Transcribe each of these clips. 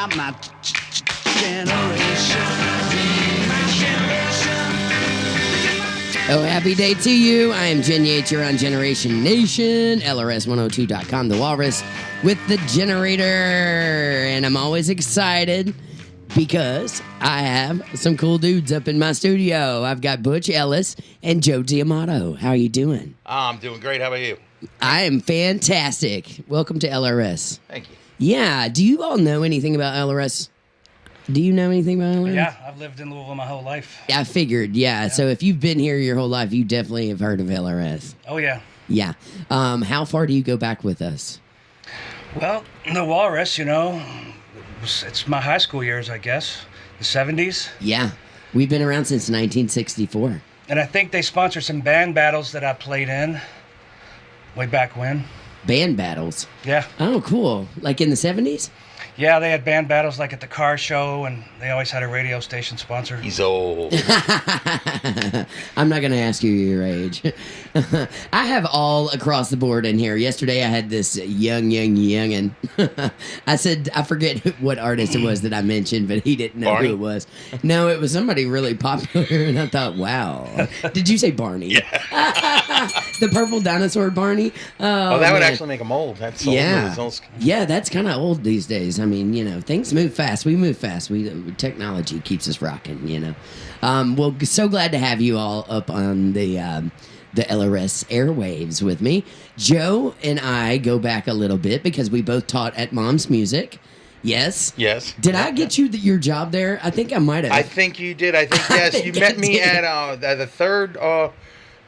about my generation. Oh, happy day to you. I am Jen Yates. You're on Jyneration, LRS102.com, The Walrus with the Generator. And I'm always excited because I have some cool dudes up in my studio. I've got Butch Ellis and Joe D'Amato. How are you doing? I'm doing great. How about you? I am fantastic. Welcome to LRS. Thank you. Yeah. Do you all know anything about LRS? Do you know anything about LRS? Yeah, I've lived in Louisville my whole life. I figured, yeah. So if you've been here your whole life, you definitely have heard of LRS. Oh, yeah. Yeah. How far do you go back with us? Well, the Walrus, you know, it's my high school years, I guess. The 70s. Yeah. We've been around since 1964. And I think they sponsored some band battles that I played in way back when. Band battles? Yeah. Oh, cool. Like in the 70s? Yeah, they had band battles like at the car show, and they always had a radio station sponsor. He's old. I'm not going to ask you your age. I have all across the board in here. Yesterday I had this youngin'. I said, I forget what artist it was that I mentioned, but he didn't know Barney? who it was. No, it was somebody really popular, and I thought, wow. Did you say Barney? Yeah. The purple dinosaur Barney? Oh, that would man. actually make him old. That's old Yeah. news. Old- Yeah, that's kind of old these days. I mean, you know, things move fast. We move fast. Technology keeps us rocking, you know. Well, so glad to have you all up on the LRS airwaves with me. Joe and I go back a little bit because we both taught at Mom's Music. Yes? Yes. Did I get you your job there? I think I might have. I think you did. I think, yes. think You met I me did. at the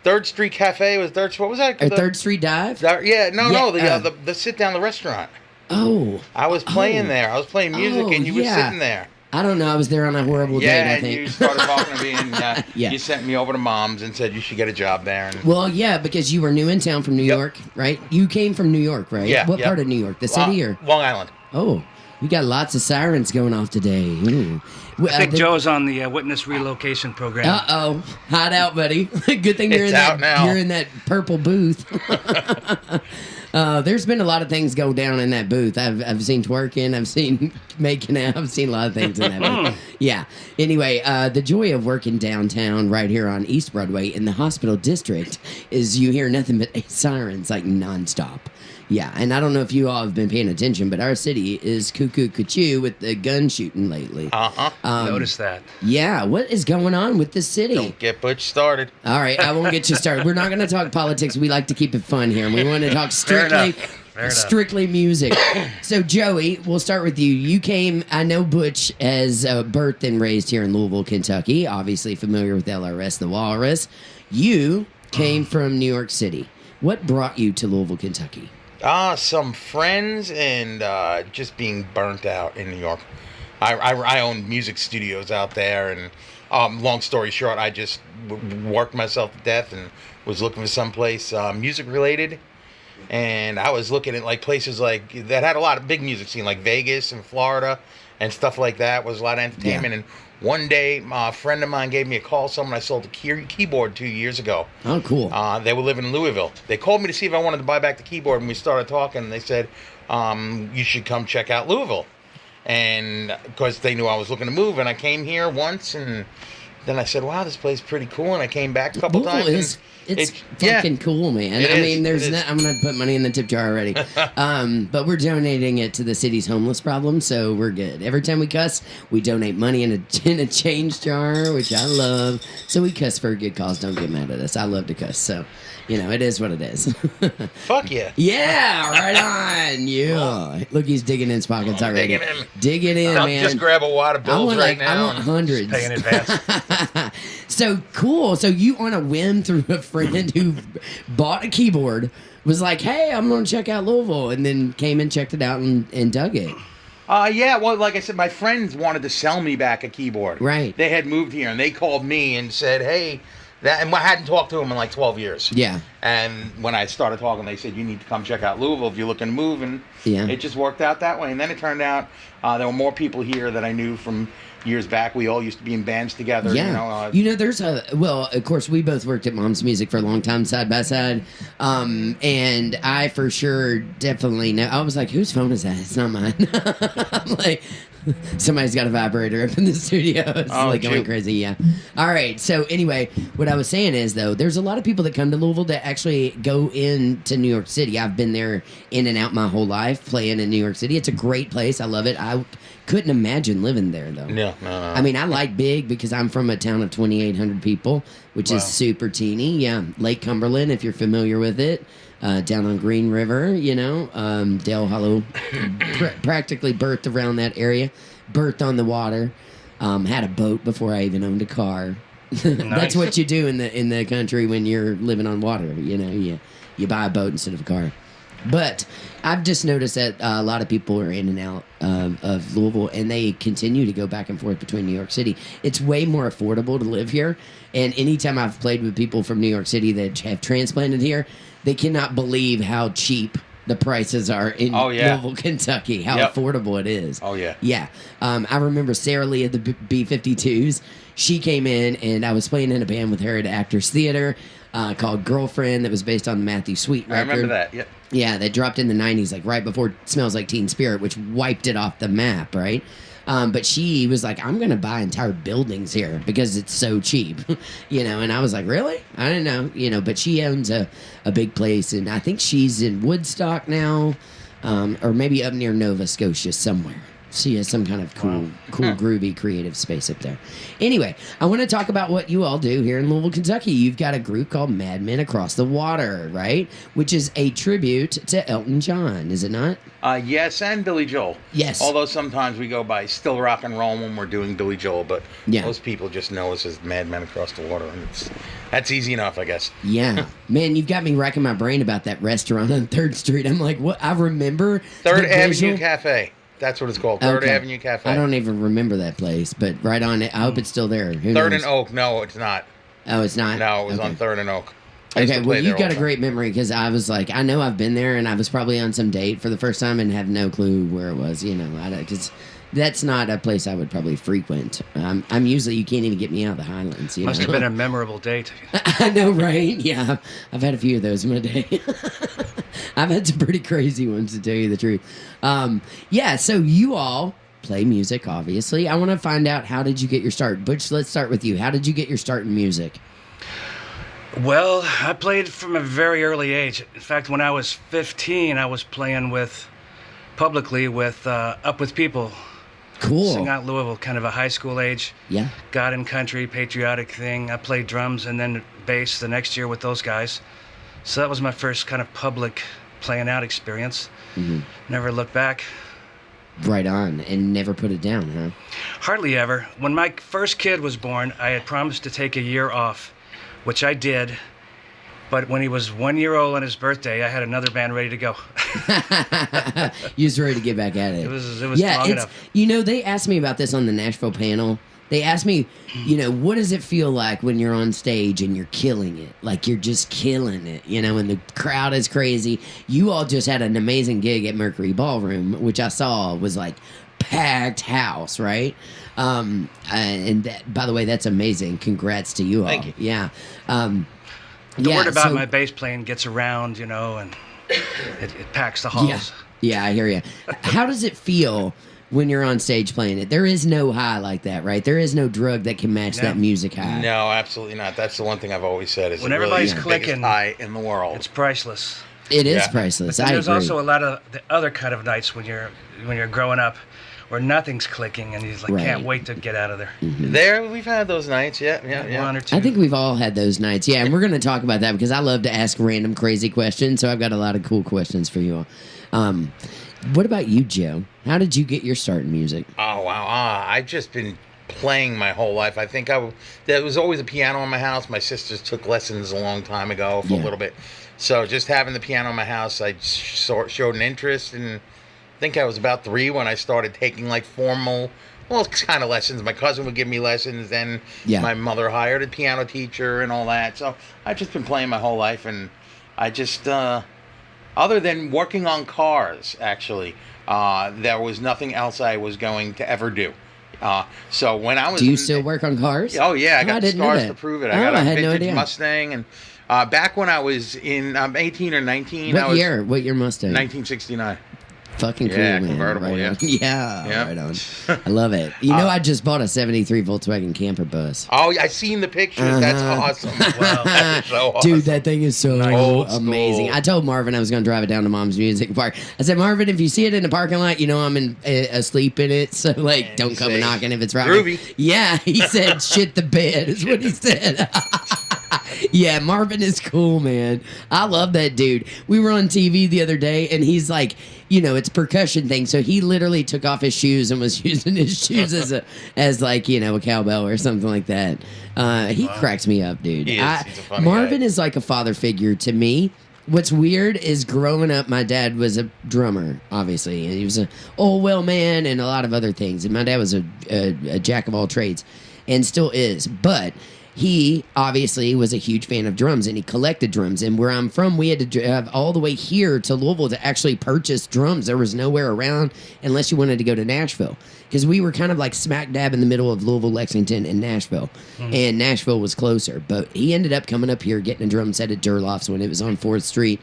Third Street Cafe. What was that? Or Third Street Dive? Yeah. No. Yeah, The sit down, the restaurant. Oh. I was playing Oh. there. I was playing music, Oh, and you were yeah. sitting there. I don't know. I was there on a horrible date, Yeah, I and think. you started talking to me, and Yeah. you sent me over to Mom's and said you should get a job there. And Well, yeah, because you were new in town from New Yep. York, right? You came from New York, right? Yeah, What yep. part of New York? The city or? Long Island. Oh, we got lots of sirens going off today. Ooh. I think Joe's on the witness relocation program. Uh-oh. Hot out, buddy. Good thing you're It's in that out now. You're in that purple booth. There's been a lot of things go down in that booth. I've seen twerking, I've seen making out, I've seen a lot of things in that booth. Yeah. Anyway, the joy of working downtown right here on East Broadway in the hospital district is you hear nothing but sirens like nonstop. Yeah, and I don't know if you all have been paying attention, but our city is cuckoo with the gun shooting lately. Uh-huh. Notice that. Yeah, what is going on with the city? Don't get Butch started. All right, I won't get you started. We're not going to talk politics. We like to keep it fun here, and we want to talk Fair enough. strictly music. So, Joey, we'll start with you. You came, I know Butch as birthed and raised here in Louisville, Kentucky, obviously familiar with LRS, the Walrus. You came from New York City. What brought you to Louisville, Kentucky? Some friends and just being burnt out in New York. I own music studios out there, and long story short, I just worked myself to death and was looking for someplace music related. And I was looking at like places like that had a lot of big music scene, like Vegas and Florida and stuff like that. Was a lot of entertainment. Yeah. And one day, a friend of mine gave me a call. Someone I sold a keyboard 2 years ago. Oh, cool. They were living in Louisville. They called me to see if I wanted to buy back the keyboard, and we started talking. And they said, "You should come check out Louisville," and because they knew I was looking to move. And I came here once, and then I said, "Wow, this place is pretty cool." And I came back a couple Louisville times. It's fucking cool, man. It I is, mean, there's it is. I'm gonna put money in the tip jar already. But we're donating it to the city's homeless problem, so we're good. Every time we cuss, we donate money in a change jar, which I love. So we cuss for a good cause. Don't get mad at us. I love to cuss, so you know it is what it is. Fuck yeah. Yeah, right on. Yeah. Look, he's digging in his pockets already. Digging in. I'll I'll just grab a wad of bills right I now. want hundreds. Pay in advance. So cool. So you on a whim through a friend who bought a keyboard, was like, hey, I'm going to check out Louisville, and then came and checked it out and dug it. Yeah, well, like I said, my friends wanted to sell me back a keyboard. Right. They had moved here, and they called me and said, hey, and I hadn't talked to them in like 12 years. Yeah. And when I started talking, they said, you need to come check out Louisville if you're looking to move. And Yeah. it just worked out that way. And then it turned out there were more people here that I knew from years back. We all used to be in bands together. Yeah. You know, there's well, of course, we both worked at Mom's Music for a long time, side by side. And I for sure definitely know. I was like, whose phone is that? It's not mine. I'm like, Somebody's got a vibrator up in the studio. It's like going shoot. crazy, yeah. All right. So anyway, what I was saying is though, there's a lot of people that come to Louisville that actually go into New York City. I've been there in and out my whole life playing in New York City. It's a great place. I love it. I couldn't imagine living there though. No. I mean, I like big because I'm from a town of 2,800 people, which is super teeny. Yeah, Lake Cumberland, if you're familiar with it. Down on Green River, Dale Hollow, practically birthed around that area, birthed on the water, had a boat before I even owned a car. That's what you do in the country when you're living on water. You buy a boat instead of a car. But I've just noticed that a lot of people are in and out of Louisville, and they continue to go back and forth between New York City. It's way more affordable to live here, and anytime I've played with people from New York City that have transplanted here, they cannot believe how cheap the prices are in Louisville, Kentucky, how affordable it is. Oh, yeah. Yeah. I remember Sarah Lee of the B-52s. She came in, and I was playing in a band with her at Actors Theater called Girlfriend that was based on the Matthew Sweet record. I remember that, yeah. Yeah, they dropped in the 90s, like right before Smells Like Teen Spirit, which wiped it off the map, right? But she was like, I'm going to buy entire buildings here because it's so cheap, and I was like, really? I didn't know, but she owns a big place, and I think she's in Woodstock now, or maybe up near Nova Scotia somewhere. She has some kind of cool, groovy, creative space up there. Anyway, I want to talk about what you all do here in Louisville, Kentucky. You've got a group called Madmen Across the Water, right? Which is a tribute to Elton John, is it not? Yes, and Billy Joel. Yes. Although sometimes we go by Still Rock and Roll when we're doing Billy Joel, but most people just know us as Madmen Across the Water, and that's easy enough, I guess. Yeah. Man, you've got me racking my brain about that restaurant on 3rd Street. I'm like, what? I remember 3rd Avenue Cafe. That's what it's called, 3rd Avenue Cafe. I don't even remember that place, but right on it. I hope it's still there. Who 3rd knows? and Oak. No, it's not. Oh, it's not? No, it was on 3rd and Oak. I used Okay, to well, play you've there got a all the great memory because I was like, I know I've been there and I was probably on some date for the first time and have no clue where it was, because that's not a place I would probably frequent. I'm usually, you can't even get me out of the Highlands. Must have been a memorable date. I know, right? Yeah, I've had a few of those in my day. I've had some pretty crazy ones, to tell you the truth. So you all play music, obviously. I want to find out, how did you get your start? Butch, let's start with you. How did you get your start in music? Well, I played from a very early age. In fact, when I was 15, I was playing publicly with Up With People. Cool. Sing out Louisville, kind of a high school age. Yeah. God and Country, patriotic thing. I played drums and then bass the next year with those guys. So that was my first kind of public playing out experience. Mm-hmm. Never looked back. Right on, and never put it down, huh? Hardly ever. When my first kid was born, I had promised to take a year off, which I did. But when he was 1 year old on his birthday, I had another band ready to go. You was ready to get back at it. It was long enough. They asked me about this on the Nashville panel. They asked me, what does it feel like when you're on stage and you're killing it? Like you're just killing it, and the crowd is crazy. You all just had an amazing gig at Mercury Ballroom, which I saw was like packed house, right? And that, by the way, that's amazing. Congrats to you all. Thank you. Yeah. The word about my bass playing gets around, and it packs the halls. Yeah, I hear you. How does it feel when you're on stage playing it? There is no high like that, right? There is no drug that can match that music high. No, absolutely not. That's the one thing I've always said. Is when it everybody's really clicking, the biggest high in the world. It's priceless. It is priceless. But there's agree. also a lot of the other kind of nights when you're growing up, where nothing's clicking and he's like, can't wait to get out of there. Mm-hmm. We've had those nights, yeah. One or two. I think we've all had those nights, yeah. And we're going to talk about that because I love to ask random crazy questions. So I've got a lot of cool questions for you all. What about you, Joe? How did you get your start in music? Oh wow! I've just been playing my whole life. I think there was always a piano in my house. My sisters took lessons a long time ago for a little bit. So just having the piano in my house, I showed an interest, and I think I was about 3 when I started taking like formal, kind of lessons. My cousin would give me lessons, then my mother hired a piano teacher and all that. So I've just been playing my whole life, and I just, other than working on cars, actually, there was nothing else I was going to ever do. So when I was, do you still work on cars? Oh yeah, I got the scars to prove it. I got a vintage Mustang, and back when I was in 18 or 19. What year Mustang? 1969. Fucking cool, Yeah, man. convertible, Right yeah. on. Yeah, Yeah. right on. I love it. You know, I just bought a 73 Volkswagen camper bus. Oh, I seen the pictures. That's awesome. Wow, that's so awesome. Dude, that thing is so Old school. amazing. I told Marvin I was going to drive it down to Mom's Music Park. I said, Marvin, if you see it in the parking lot, you know I'm asleep in it. So, like, And don't you come say, knocking if it's rocking. "Groovy." Yeah, he said, shit the bed is what he said. Yeah, Marvin is cool, man. I love that dude. We were on TV the other day, and he's like, you know, it's percussion thing. So he literally took off his shoes and was using his shoes as like, you know, a cowbell or something like that. He cracks me up, dude. He is. He's a funny Marvin guy. is like a father figure to me. What's weird is growing up, my dad was a drummer, obviously, and he was a well man and a lot of other things. And my dad was a jack of all trades, and still is. But he obviously was a huge fan of drums, and he collected drums. And where I'm from, we had to drive all the way here to Louisville to actually purchase drums. There was nowhere around unless you wanted to go to Nashville, because we were kind of like smack dab in the middle of Louisville, Lexington, and Nashville. And Nashville was closer. But he ended up coming up here, getting a drum set at Durloff's when it was on 4th Street,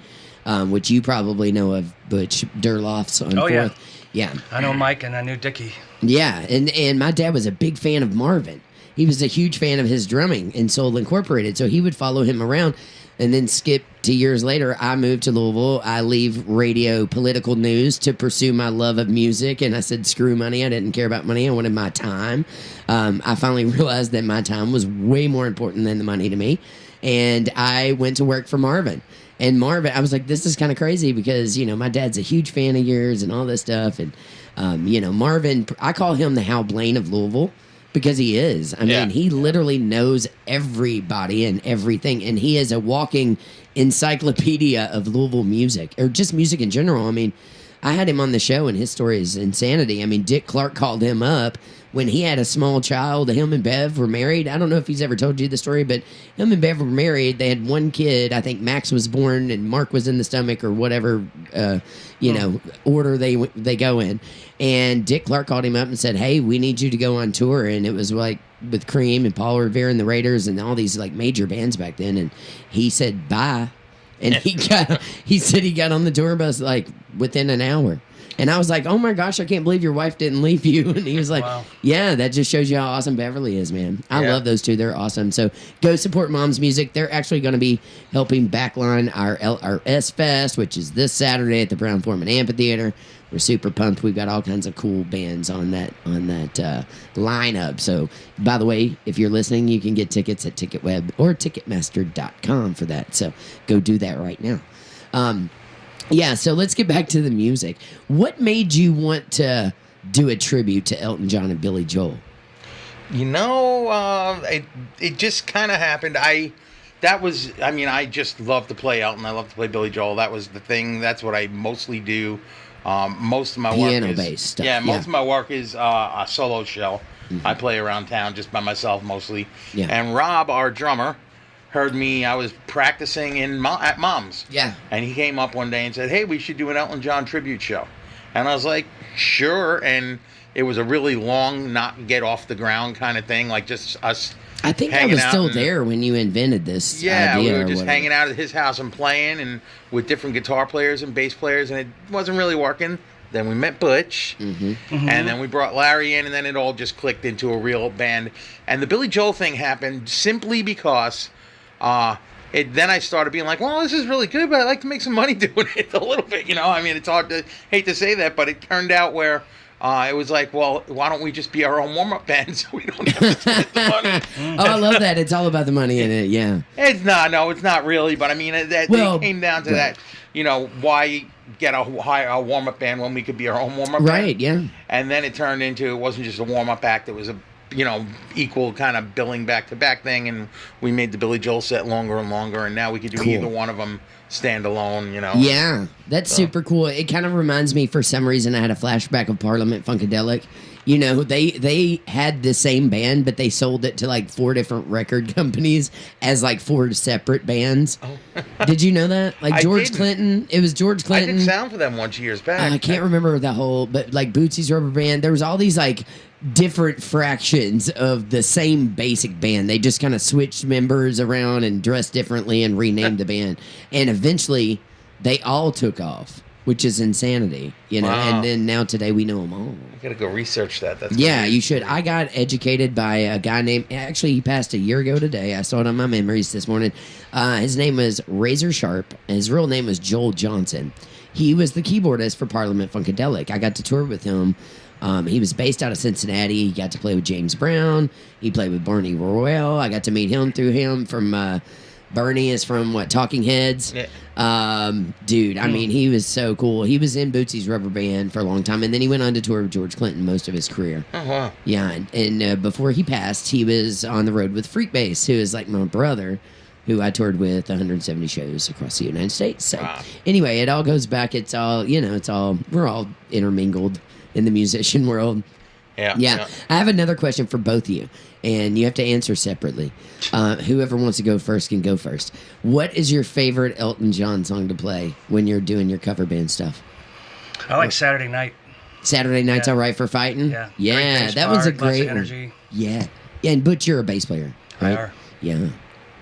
which you probably know of, Butch. Durloff's on 4th. Yeah. I know Mike and I knew Dickie. Yeah, and my dad was a big fan of Marvin. He was a huge fan of his drumming in Soul Incorporated, so he would follow him around. And then skip to years later, I moved to Louisville. I leave radio political news to pursue my love of music, and I said, screw money. I didn't care about money. I wanted my time. I finally realized that my time was way more important than the money to me, and I went to work for Marvin. And Marvin, I was like, this is kind of crazy because, you know, my dad's a huge fan of yours and all this stuff. And, you know, Marvin, I call him the Hal Blaine of Louisville. Because he is. I mean, he literally knows everybody and everything. And he is a walking encyclopedia of Louisville music, or just music in general. I mean, I had him on the show, and his story is insanity. I mean, Dick Clark called him up when he had a small child. Him and Bev were married. I don't know if he's ever told you the story, but him and Bev were married. They had one kid. I think Max was born, and Mark was in the stomach, or whatever, you know, order they go in. And Dick Clark called him up and said, hey, we need you to go on tour. And it was like with Cream and Paul Revere and the Raiders and all these like major bands back then. And he said, bye. And he said he got on the tour bus like within an hour. And I was like, oh my gosh, I can't believe your wife didn't leave you. And he was like, Wow. yeah, that just shows you how awesome Beverly is, man. I Yeah. love those two. They're awesome. So go support Mom's Music. They're actually going to be helping backline our S Fest, which is this Saturday at the Brown Foreman Amphitheater. We're super pumped. We've got all kinds of cool bands on that lineup. So, by the way, if you're listening, you can get tickets at TicketWeb or Ticketmaster.com for that. So go do that right now. Yeah, so let's get back to the music. What made you want to do a tribute to Elton John and Billy Joel? You know, it just kind of happened. I just love to play Elton. I love to play Billy Joel. That was the thing. That's what I mostly do. Most of my work is Piano-based stuff, most of my work is a solo show. I play around town just by myself mostly. Yeah. And Rob, our drummer, heard me. I was practicing at Mom's. Yeah. And he came up one day and said, hey, we should do an Elton John tribute show. And I was like, sure. And it was a really long, not get off the ground kind of thing, like just us. I think I hanging was out still and- there when you invented this Yeah, idea. we were or just whatever. hanging out at his house and playing, and with different guitar players and bass players, and it wasn't really working. Then we met Butch, and then we brought Larry in, and then it all just clicked into a real band. And the Billy Joel thing happened simply because then I started being like, well, this is really good, but I'd like to make some money doing it a little bit, you know? I mean, it's hate to say that, but it turned out where it was like, well, why don't we just be our own warm-up band so we don't have to spend the money? Oh, I love that. It's all about the money in it. Yeah. It's not really, but I mean, it came down to right. that, you know, why get a warm-up band when we could be our own warm-up band? Right, yeah. And then it turned into, it wasn't just a warm-up act, it was a, you know, equal kind of billing back-to-back thing, and we made the Billy Joel set longer and longer, and now we could do Cool. either one of them standalone, you know. Yeah, that's super cool. It kind of reminds me, for some reason, I had a flashback of Parliament Funkadelic. You know, they had the same band, but they sold it to like 4 different record companies as like 4 separate bands. Oh. Did you know that? Like I George didn't. Clinton. It was George I Clinton. did sound for them once years back. I can't remember the whole, but like Bootsy's Rubber Band, there was all these like different fractions of the same basic band. They just kind of switched members around and dressed differently and renamed the band. And eventually they all took off. which is insanity, you know. Wow. And then now today we know them all. I gotta go research that. That's Yeah, gonna be- you should. I got educated by a guy named. Actually, he passed a year ago today. I saw it on my memories this morning. His name was Razor Sharp. And his real name was Joel Johnson. He was the keyboardist for Parliament Funkadelic. I got to tour with him. He was based out of Cincinnati. He got to play with James Brown. He played with Bernie Royale. I got to meet him through him from. Bernie is from Talking Heads. Yeah. Dude, I mean, he was so cool. He was in Bootsy's Rubber Band for a long time, and then he went on to tour with George Clinton most of his career. Oh wow. Yeah, and before he passed, he was on the road with Freakbass, who is like my brother, who I toured with 170 shows across the United States. So Wow. anyway, it all goes back. It's all, we're all intermingled in the musician world. Yeah. I have another question for both of you, and you have to answer separately. Whoever wants to go first can go first. What is your favorite Elton John song to play when you're doing your cover band stuff? I like Saturday Night. Saturday Night's Yeah. All Right for Fighting? Yeah. Great Yeah, bass that was a part, lots of great one. energy. Yeah. Yeah, and Butch, you're a bass player, I right? are. Yeah.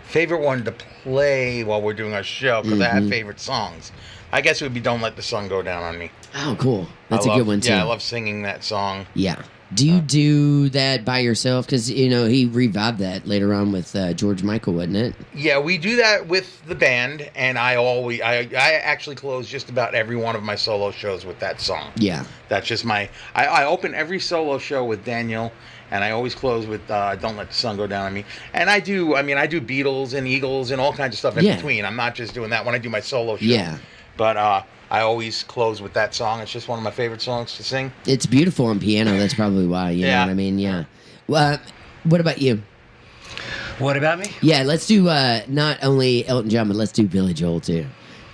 Favorite one to play while we're doing our show because I Mm-hmm. have favorite songs. I guess it would be "Don't Let the Sun Go Down on Me." Oh, cool. That's I a love- good one, too. Yeah, I love singing that song. Yeah. Do you do that by yourself? Because, he revived that later on with George Michael, wasn't it? Yeah, we do that with the band, and I actually close just about every one of my solo shows with that song. Yeah. That's just I open every solo show with Daniel, and I always close with "Don't Let the Sun Go Down on Me." And I do Beatles and Eagles and all kinds of stuff in Yeah. between. I'm not just doing that when I do my solo show. Yeah. But I always close with that song. It's just one of my favorite songs to sing. It's beautiful on piano. That's probably why. You know Yeah. what I mean? Yeah. Well, what about you? What about me? Yeah, let's do not only Elton John, but let's do Billy Joel, too.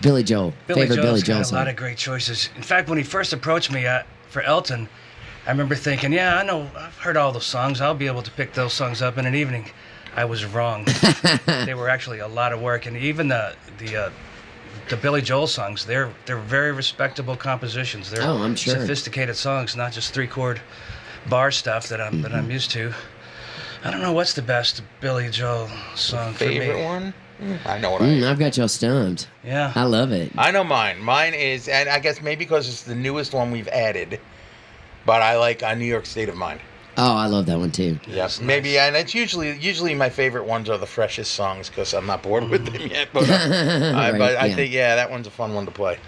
Billy Joel. Favorite Billy Joel got a song. lot of great choices. In fact, when he first approached me for Elton, I remember thinking, yeah, I know, I've heard all those songs. I'll be able to pick those songs up in an evening. I was wrong. They were actually a lot of work, and even the Billy Joel songs, they're very respectable compositions. They're Oh, I'm sure. sophisticated songs, not just 3-chord bar stuff that I'm used to. I don't know what's the best Billy Joel song for me. Favorite one? I know what I've got y'all stumped. Yeah. I love it. I know mine. Mine is, and I guess maybe because it's the newest one we've added, but I like "New York State of Mind." Oh, I love that one, too. Yes, maybe, and it's usually my favorite ones are the freshest songs because I'm not bored with them yet. But, I think that one's a fun one to play.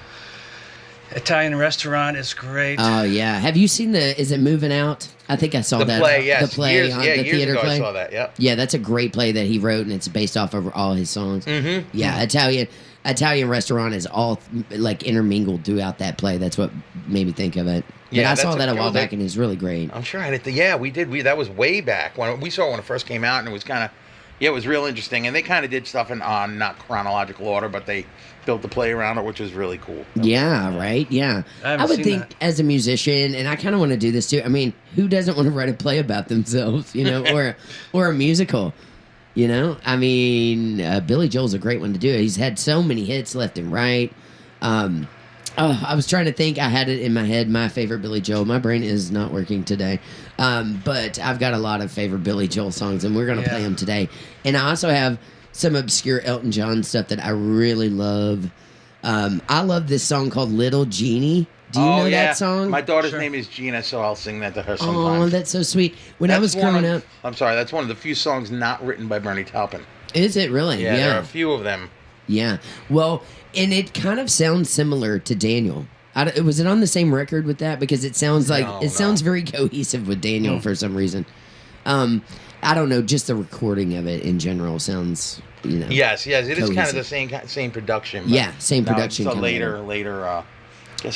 Italian Restaurant is great. Oh, yeah. Have you seen is it Moving Out? I think I saw The that. play, yes, The play years, on yeah, the years theater ago play. I saw that. Yep. Yeah, that's a great play that he wrote, and it's based off of all his songs. Mm-hmm. Yeah, Italian Restaurant is all like intermingled throughout that play. That's what made me think of it. But Yeah, I saw that's that a while cool. back, and it was really great. I'm sure I did. Yeah, we did. That was way back when we saw it when it first came out, and it was kind of, it was real interesting. And they kind of did stuff in not chronological order, but they built the play around it, which was really cool. Yeah, right. Yeah, I haven't would seen think that. as a musician, and I kind of want to do this too. I mean, who doesn't want to write a play about themselves, or a musical? I mean, Billy Joel's a great one to do it. He's had so many hits left and right. I was trying to think. I had it in my head. My favorite Billy Joel. My brain is not working today, but I've got a lot of favorite Billy Joel songs, and we're gonna play them today. And I also have some obscure Elton John stuff that I really love. I love this song called "Little Genie." Do you know that song? My daughter's Sure. name is Gina, so I'll sing that to her Oh, sometimes. that's so sweet. When I was growing up, I'm sorry, that's one of the few songs not written by Bernie Taupin. is it really? Yeah, there are a few of them. Yeah. Well, and it kind of sounds similar to Daniel. Was it on the same record with that? Because it sounds like No, it sounds very cohesive with Daniel for some reason. I don't know. Just the recording of it in general sounds, Yes, it is kind of the cohesive. same production. But Yeah, same now production It's a coming later.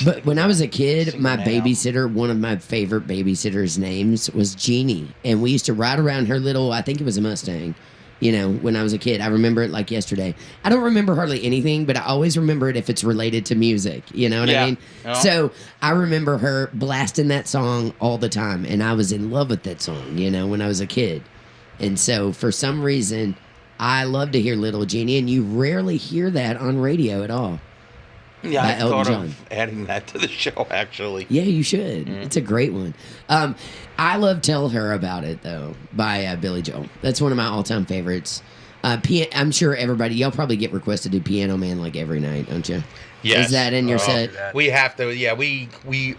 But when I was a kid, my Single Man babysitter, one of my favorite babysitters' names was Jeannie, and we used to ride around her little. I think it was a Mustang. When I was a kid, I remember it like yesterday. I don't remember hardly anything, but I always remember it if it's related to music. You know what I mean? Yeah. So I remember her blasting that song all the time, and I was in love with that song, when I was a kid. And so for some reason, I love to hear Little Genie, and you rarely hear that on radio at all. Yeah, by I Elton thought John. of adding that to the show, actually. Yeah, you should. It's a great one. I love "Tell Her About It" though by Billy Joel. That's one of my all-time favorites. I'm sure y'all probably get requested to do Piano Man like every night, don't you? Yes. Is that in your set? that. We have to. Yeah, we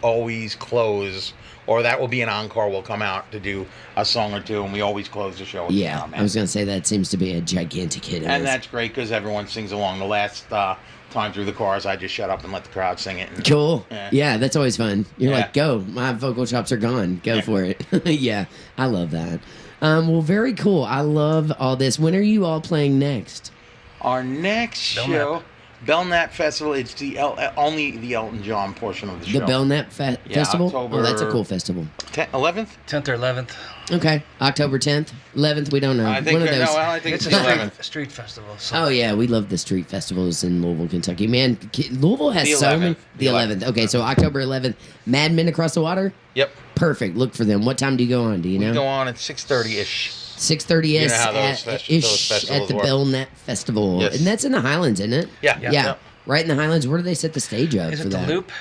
always close, or that will be an encore. We'll come out to do a song or two, and we always close the show. With Yeah, Now, Man. I was gonna say that seems to be a gigantic hit. And that's great because everyone sings along. The last time through the chorus, I just shut up and let the crowd sing it. And, cool. Yeah. Yeah, that's always fun. You're Yeah. like, go. My vocal chops are gone. Go for it. Yeah, I love that. Well, very cool. I love all this. When are you all playing next? Our next Belknap. show, Belknap Festival. It's the only the Elton John portion of the show. The Belknap Festival? October- Oh, that's a cool festival. 11th. 10th or 11th. Okay, October 10th, 11th. We don't know. I think One of those. no, I think It's it's a the 11th. street festival. So Oh yeah, we love the street festivals in Louisville, Kentucky. Man, Louisville has The so many. 11th. The 11th. Okay, so October 11th, Madmen Across the Water. Yep. Perfect. Look for them. What time do you go on? Do you We know? go on at 6:30ish. 6:30 You ish know how those at, festivals at the work. Belknap Festival, Yes. and that's in the Highlands, isn't it? Yeah. Yeah, right in the Highlands. Where do they set the stage up is for it the that? Loop?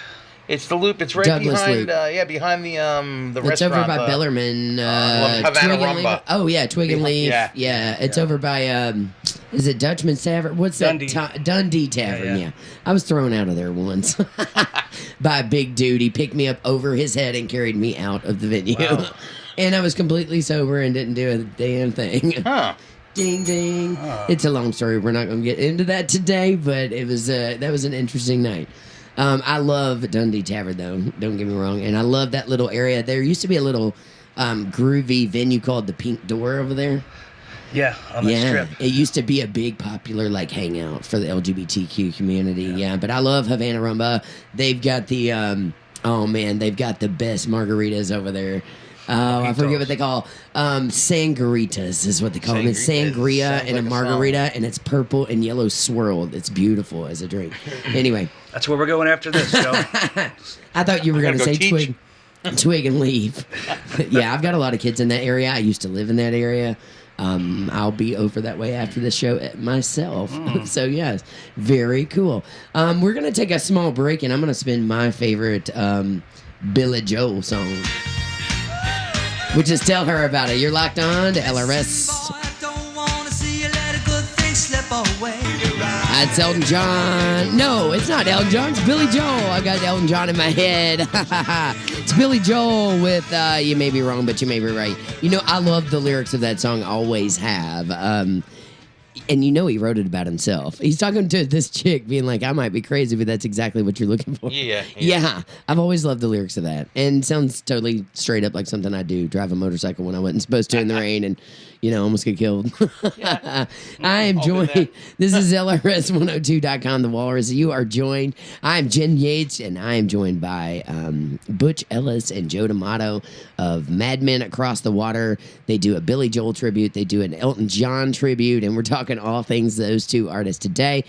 It's the Loop. It's right Douglas behind. Loop. Behind the It's restaurant. over by Bellarmine. Havana Twig and Leaf. Rumba. Oh yeah, Twig and Leaf. Yeah. It's over by. Is it Dutchman's Tavern? What's Dundee. that? Dundee Tavern. Yeah. Yeah. I was thrown out of there once by a big dude. He picked me up over his head and carried me out of the venue. Wow. And I was completely sober and didn't do a damn thing. Huh. Ding ding. It's a long story. We're not going to get into that today, but it was that was an interesting night. I love Dundee Tavern though. Don't get me wrong, and I love that little area. There used to be a little groovy venue called the Pink Door over there. Yeah, on that strip. It used to be a big popular like hangout for the LGBTQ community. Yeah, but I love Havana Rumba. They've got the oh man, they've got the best margaritas over there. Oh, I forget what they call sangritas is what they call them. It's sangria Sounds and a like a margarita, and it's purple and yellow swirled. It's beautiful as a drink. Anyway, That's where we're going after this, Joe. I thought you were going to gotta say go teach. twig and leaf. Yeah, I've got a lot of kids in that area. I used to live in that area. I'll be over that way after the show myself. So yes, very cool. We're gonna take a small break, and I'm gonna spin my favorite Billy Joel song, which is "Tell Her About It." You're locked on to LRS. Boy, I don't wanna see you let a good thing slip away. It's Elton John. No, it's not Elton John. It's Billy Joel. I got Elton John in my head. It's Billy Joel with, you may be wrong, but you may be right. You know, I love the lyrics of that song. Always have. And you know he wrote it about himself. He's talking to this chick being like, I might be crazy, but that's exactly what you're looking for. Yeah. I've always loved the lyrics of that. And it sounds totally straight up like something I do. Drive a motorcycle when I wasn't supposed to in the rain and, almost get killed. I am joined. This is LRS102.com, The Walrus. You are joined. I'm Jen Yates, and I am joined by Butch Ellis and Joe D'Amato of Madmen Across the Water. They do a Billy Joel tribute. They do an Elton John tribute, and we're talking all things those two artists today.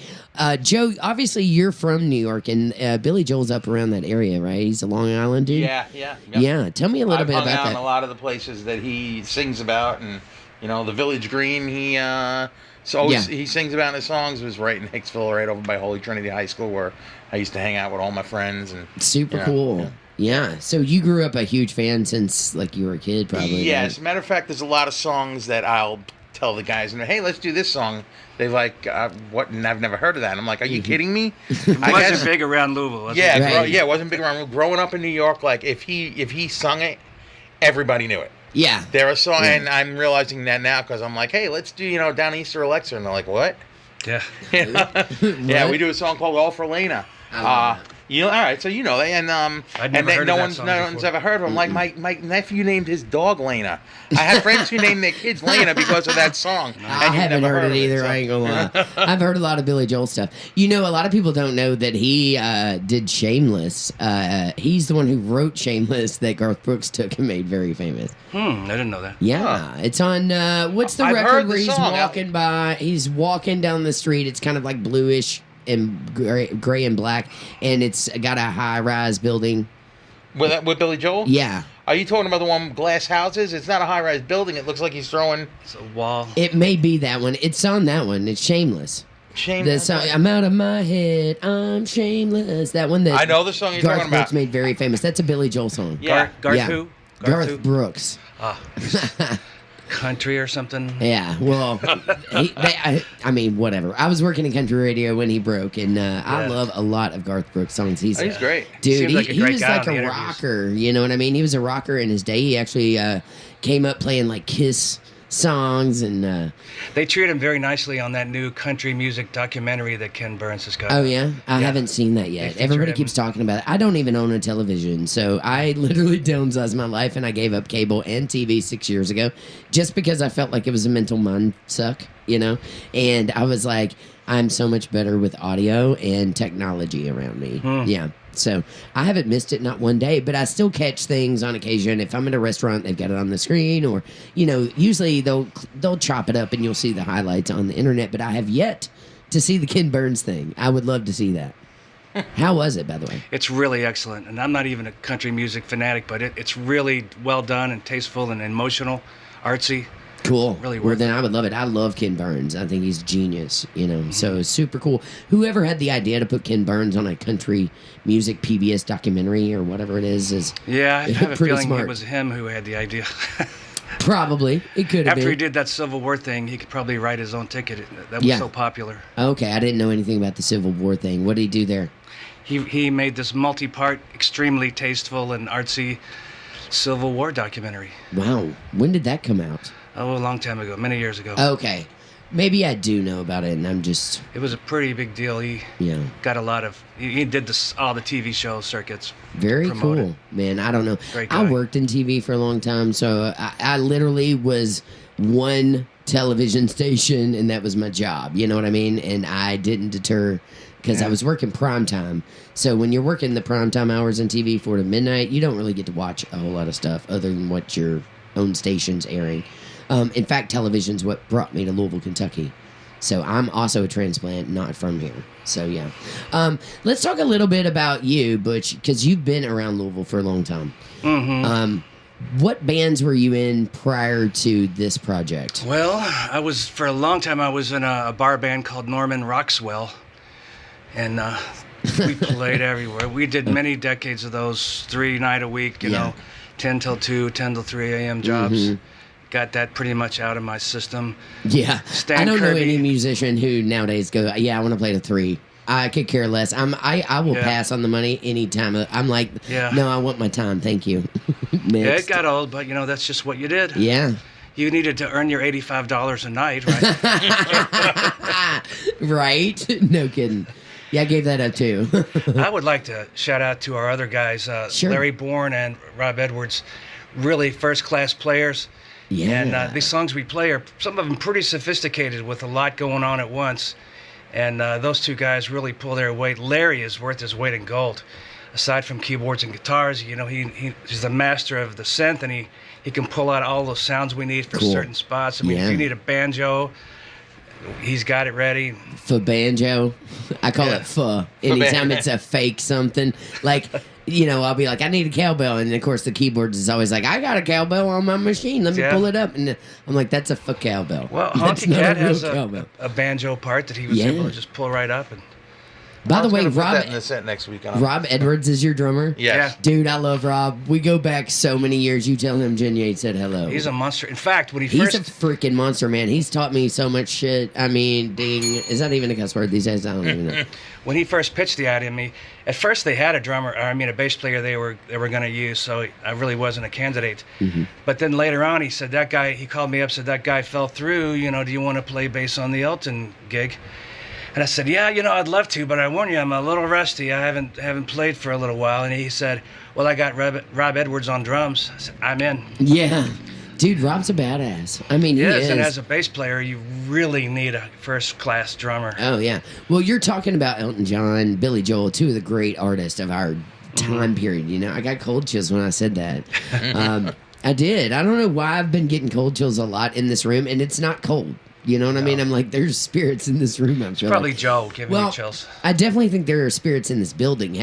Joe, obviously you're from New York, and Billy Joel's up around that area, right? He's a Long Island dude. Yeah. Yeah. Tell me a little bit hung about out in that. a lot of the places that he sings about, and the Village Green. He he sings about in his songs. Was right in Hicksville, right over by Holy Trinity High School, where I used to hang out with all my friends. And Super cool. Yeah. So you grew up a huge fan since like you were a kid, probably. Yeah. right? As a matter of fact, there's a lot of songs that I'll tell the guys, hey, let's do this song. They're like, what? And I've never heard of that. And I'm like, are you kidding me? It wasn't big around Louisville. Was Yeah, it? Right. it wasn't big around. Growing up in New York, like if he sung it, everybody knew it. Yeah. There are songs, and I'm realizing that now because I'm like, hey, let's do Down Easter Alexa, and they're like, what? Yeah. Yeah, we do a song called All for Lena. All right, so you know that, and I'd never heard no of that one's song no one's before. ever heard of him. Like my nephew named his dog Lena. I have friends who named their kids Lena because of that song. I and you've haven't never heard of it either. so- I ain't gonna lie. I've heard a lot of Billy Joel stuff. A lot of people don't know that he did Shameless. He's the one who wrote Shameless that Garth Brooks took and made very famous. I didn't know that. Yeah, it's on. What's the I've record heard the where he's song. walking by? He's walking down the street. It's kind of like bluish and gray and black, and it's got a high-rise building. With Billy Joel? Yeah. Are you talking about the one with glass houses? It's not a high-rise building. It looks like he's throwing It's a wall. It may be that one. It's on that one. It's Shameless. The song, I'm out of my head. I'm shameless. That one that I know the song you're Garth talking Brooks about. made very famous. That's a Billy Joel song. Yeah. Garth Yeah. who? Garth who? Brooks. Ah. country or something. Yeah, well, I mean, whatever. I was working in country radio when he broke, and I love a lot of Garth Brooks songs. He's great. Dude, Seems like a he great was guy like on a the rocker, you know what I mean? He was a rocker in his day. He actually came up playing like Kiss songs, and They treat him very nicely on that new country music documentary that Ken Burns has got. oh yeah, I Yeah. haven't seen that yet. feature Everybody him. keeps talking about it. I don't even own a television, so I literally downsized my life, and I gave up cable and TV 6 years ago, just because I felt like it was a mental mind suck, you know. And I was like, I'm so much better with audio and technology around me. Yeah. So I haven't missed it, not one day, but I still catch things on occasion. If I'm at a restaurant, they've got it on the screen, or, you know, usually they'll chop it up and you'll see the highlights on the internet, but I have yet to see the Ken Burns thing. I would love to see that. How was it, by the way? It's really excellent, and I'm not even a country music fanatic, but it's really well done and tasteful and emotional, artsy. Cool. Really well, worth then it. I would love it. I love Ken Burns. I think he's genius, you know, so super cool. Whoever had the idea to put Ken Burns on a country music PBS documentary or whatever it is Yeah, I have a pretty feeling smart. it was him who had the idea. Probably. It could have After he been. did that Civil War thing, he could probably write his own ticket. That was Yeah. so popular. Okay, I didn't know anything about the Civil War thing. What did he do there? He made this multi-part, extremely tasteful and artsy Civil War documentary. Wow. When did that come out? Oh, a long time ago, many years ago. Okay. Maybe I do know about it, and I'm just, It was a pretty big deal. He you know, got a lot of. He did all the TV show circuits. very promoted. cool. Man, I don't know. Great I guy. worked in TV for a long time, so I literally was one television station, and that was my job. You know what I mean? And I didn't deter because I was working prime time. So when you're working the prime time hours in TV 4 to midnight, you don't really get to watch a whole lot of stuff other than what your own station's airing. In fact, television's what brought me to Louisville, Kentucky. So I'm also a transplant, not from here. So yeah. Let's talk a little bit about you, Butch, because you've been around Louisville for a long time. What bands were you in prior to this project? Well, for a long time, I was in a bar band called Norman Roxwell, and we played everywhere. We did many decades of those 3 night a week, you know, 10 till 2, 10 till 3 a.m. jobs. Got that pretty much out of my system. Yeah. Stan I don't know Kirby. any musician who nowadays go, yeah, I want to play to 3. I could care less. I will Yeah. pass on the money anytime. I'm like, Yeah. no, I want my time. Thank you. Yeah, Next. it got old, but you know that's just what you did. Yeah. You needed to earn your $85 a night, right? Right? No kidding. Yeah, I gave that up too. I would like to shout out to our other guys, Sure. Larry Bourne and Rob Edwards, really first-class players. Yeah. And these songs we play are some of them pretty sophisticated with a lot going on at once. And those two guys really pull their weight. Larry is worth his weight in gold. Aside from keyboards and guitars, you know, he's the master of the synth, and he can pull out all those sounds we need for Cool. certain spots. I mean, Yeah. if you need a banjo, he's got it ready. For banjo, I call Yeah. it pho. Anytime banjo. it's a fake something, like, you know, I'll be like, I need a cowbell, and of course the keyboard is always like, I got a cowbell on my machine. Let me Yeah. pull it up, and I'm like, that's a cowbell. Well, That's Honky not Cat real has cowbell. a banjo part that he was Yeah. able to just pull right up. And By the way, I was gonna put that Rob in the set next week. On Rob Edwards is your drummer. Yes. Yeah. Dude, I love Rob. We go back so many years. You tell him Jen Yates said hello. he's a monster. In fact, when he He's first a freaking monster, man. He's taught me so much shit. I mean, ding. Is that even a cuss word these days? I don't even know. when he first pitched the idea to me, at first they had a bass player they were going to use, so I really wasn't a candidate. But then later on, he said he called me up, said that guy fell through. You know, do you want to play bass on the Elton gig? And I said, yeah, you know, I'd love to, but I warn you, I'm a little rusty. I haven't played for a little while. And he said, well, I got Rob Edwards on drums. I said, I'm in. Yeah. Dude, Rob's a badass. I mean, he Yes, is. and as a bass player, you really need a first-class drummer. Oh, yeah. Well, you're talking about Elton John, Billy Joel, two of the great artists of our time period. You know, I got cold chills when I said that. I did. I don't know why I've been getting cold chills a lot in this room, and it's not cold. You know what I mean? I'm like, there's spirits in this room. I'm sure. Probably Joe giving you chills. I definitely think there are spirits in this building.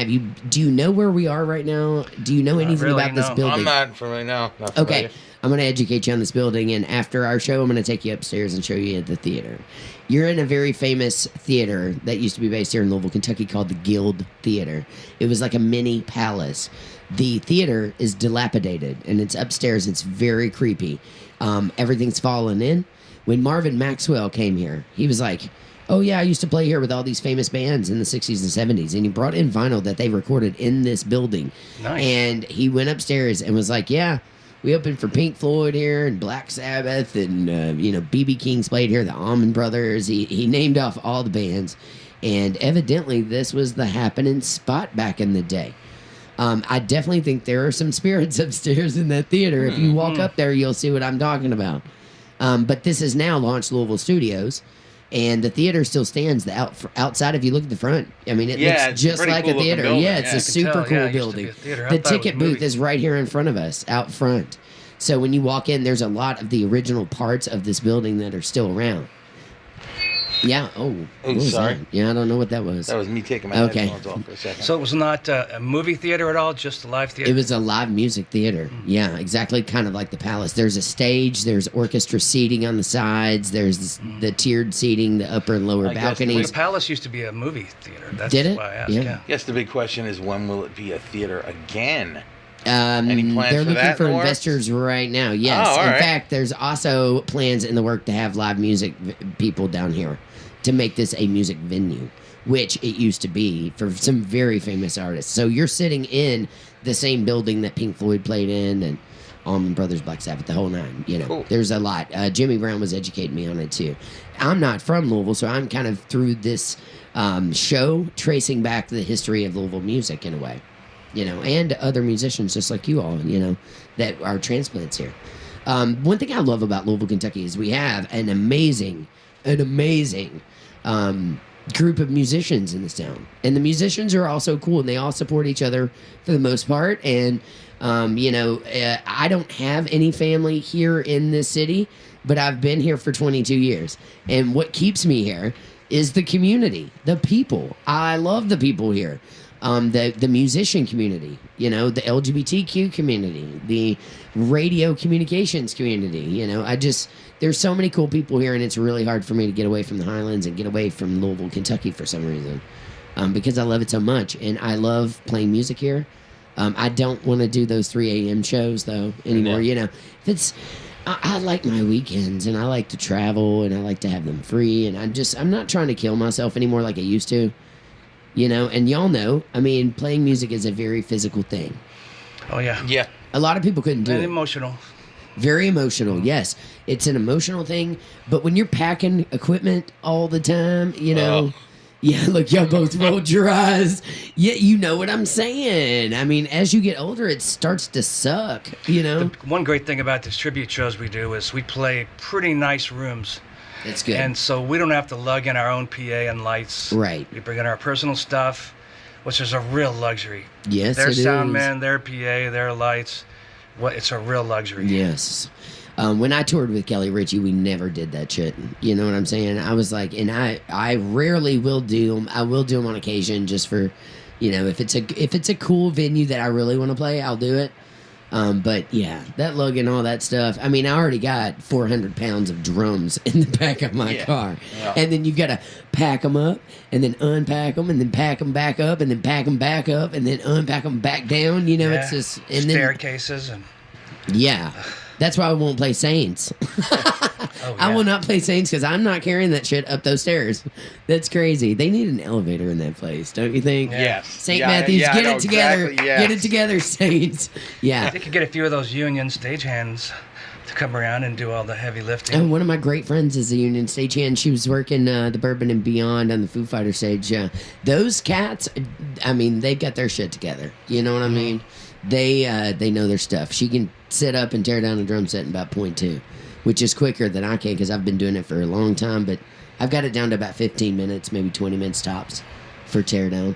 Do you know where we are right now? Do you know anything really, about this no. building? I'm not familiar. No, not Okay. familiar. I'm going to educate you on this building, and after our show, I'm going to take you upstairs and show you the theater. You're in a very famous theater that used to be based here in Louisville, Kentucky, called the Guild Theater. It was like a mini palace. The theater is dilapidated, and it's upstairs. It's very creepy. Everything's fallen in. When Marvin Maxwell came here, he was like, oh, yeah, I used to play here with all these famous bands in the 60s and 70s. And he brought in vinyl that they recorded in this building. Nice. And he went upstairs and was like, yeah, we opened for Pink Floyd here and Black Sabbath. And, B.B. King's played here, the Allman Brothers. He named off all the bands. And evidently, this was the happening spot back in the day. I definitely think there are some spirits upstairs in that theater. If you walk up there, you'll see what I'm talking about. But this has now launched Louisville Studios. And the theater still stands outside. If you look at the front, I mean, it looks just like a theater. Yeah, it's a super cool building. The ticket booth is right here in front of us, out front. So when you walk in, there's a lot of the original parts of this building that are still around. Yeah. Oh, what was sorry. that? Yeah, I don't know what that was. That was me taking my headphones off for a second. So it was not a movie theater at all, just a live theater? It was a live music theater. Yeah, exactly, kind of like the Palace. There's a stage, there's orchestra seating on the sides, there's the tiered seating, the upper and lower balconies. The Palace used to be a movie theater. That's Did it? why I asked. Yeah. Yeah. I guess the big question is, when will it be a theater again? Any plans they're for looking that for in the works? investors right now. Yes. Oh, all in right. fact, there's also plans in the work to have live music people down here to make this a music venue, which it used to be for some very famous artists. So you're sitting in the same building that Pink Floyd played in, and Allman Brothers, Black Sabbath, the whole nine. Cool. There's a lot. Jimmy Brown was educating me on it too. I'm not from Louisville, so I'm kind of through this show tracing back the history of Louisville music in a way, and other musicians just like you all, that are transplants here. One thing I love about Louisville, Kentucky is we have an amazing group of musicians in this town, and the musicians are also cool, and they all support each other for the most part. And I don't have any family here in this city, but I've been here for 22 years, and what keeps me here is the community, the people. I love the people here. The musician community, the LGBTQ community, the radio communications community. There's so many cool people here, and it's really hard for me to get away from the Highlands and get away from Louisville, Kentucky for some reason, because I love it so much, and I love playing music here. I don't want to do those 3 a.m. shows though anymore. Yeah. I like my weekends, and I like to travel, and I like to have them free, and I'm not trying to kill myself anymore like I used to. And y'all know, playing music is a very physical thing. Oh, yeah. Yeah. A lot of people couldn't do And it. emotional. Very emotional, yes. It's an emotional thing, but when you're packing equipment all the time, yeah, look, y'all both rolled your eyes. Yeah, you know what I'm saying. As you get older, it starts to suck, One great thing about these tribute shows we do is we play pretty nice rooms. It's good. And so we don't have to lug in our own PA and lights. Right. We bring in our personal stuff, which is a real luxury. Yes, their it is. sound man, their PA, their lights. It's a real luxury. Yes. When I toured with Kelly Ritchie, we never did that shit. You know what I'm saying? I was like, and I rarely will do them. I will do them on occasion just for, if it's a cool venue that I really want to play, I'll do it. But yeah, that lug and all that stuff. I already got 400 pounds of drums in the back of my car. Yeah. And then you've got to pack them up and then unpack them and then pack them back up and then pack them back up and then unpack them back down. It's just, and staircases and. Yeah. That's why I won't play Saints. Oh, yeah. I will not play Saints because I'm not carrying that shit up those stairs. That's crazy. They need an elevator in that place, don't you think? Yes. St. Matthews, I get know it together. exactly, yes. Get it together, Saints. Yeah. They could get a few of those union stagehands to come around and do all the heavy lifting. And one of my great friends is a union stagehand. She was working the Bourbon and Beyond on the Foo Fighter stage. Those cats, they've got their shit together. You know what I mean? They know their stuff. She can sit up and tear down a drum set in about 0.2, which is quicker than I can because I've been doing it for a long time. But I've got it down to about 15 minutes, maybe 20 minutes tops for teardown.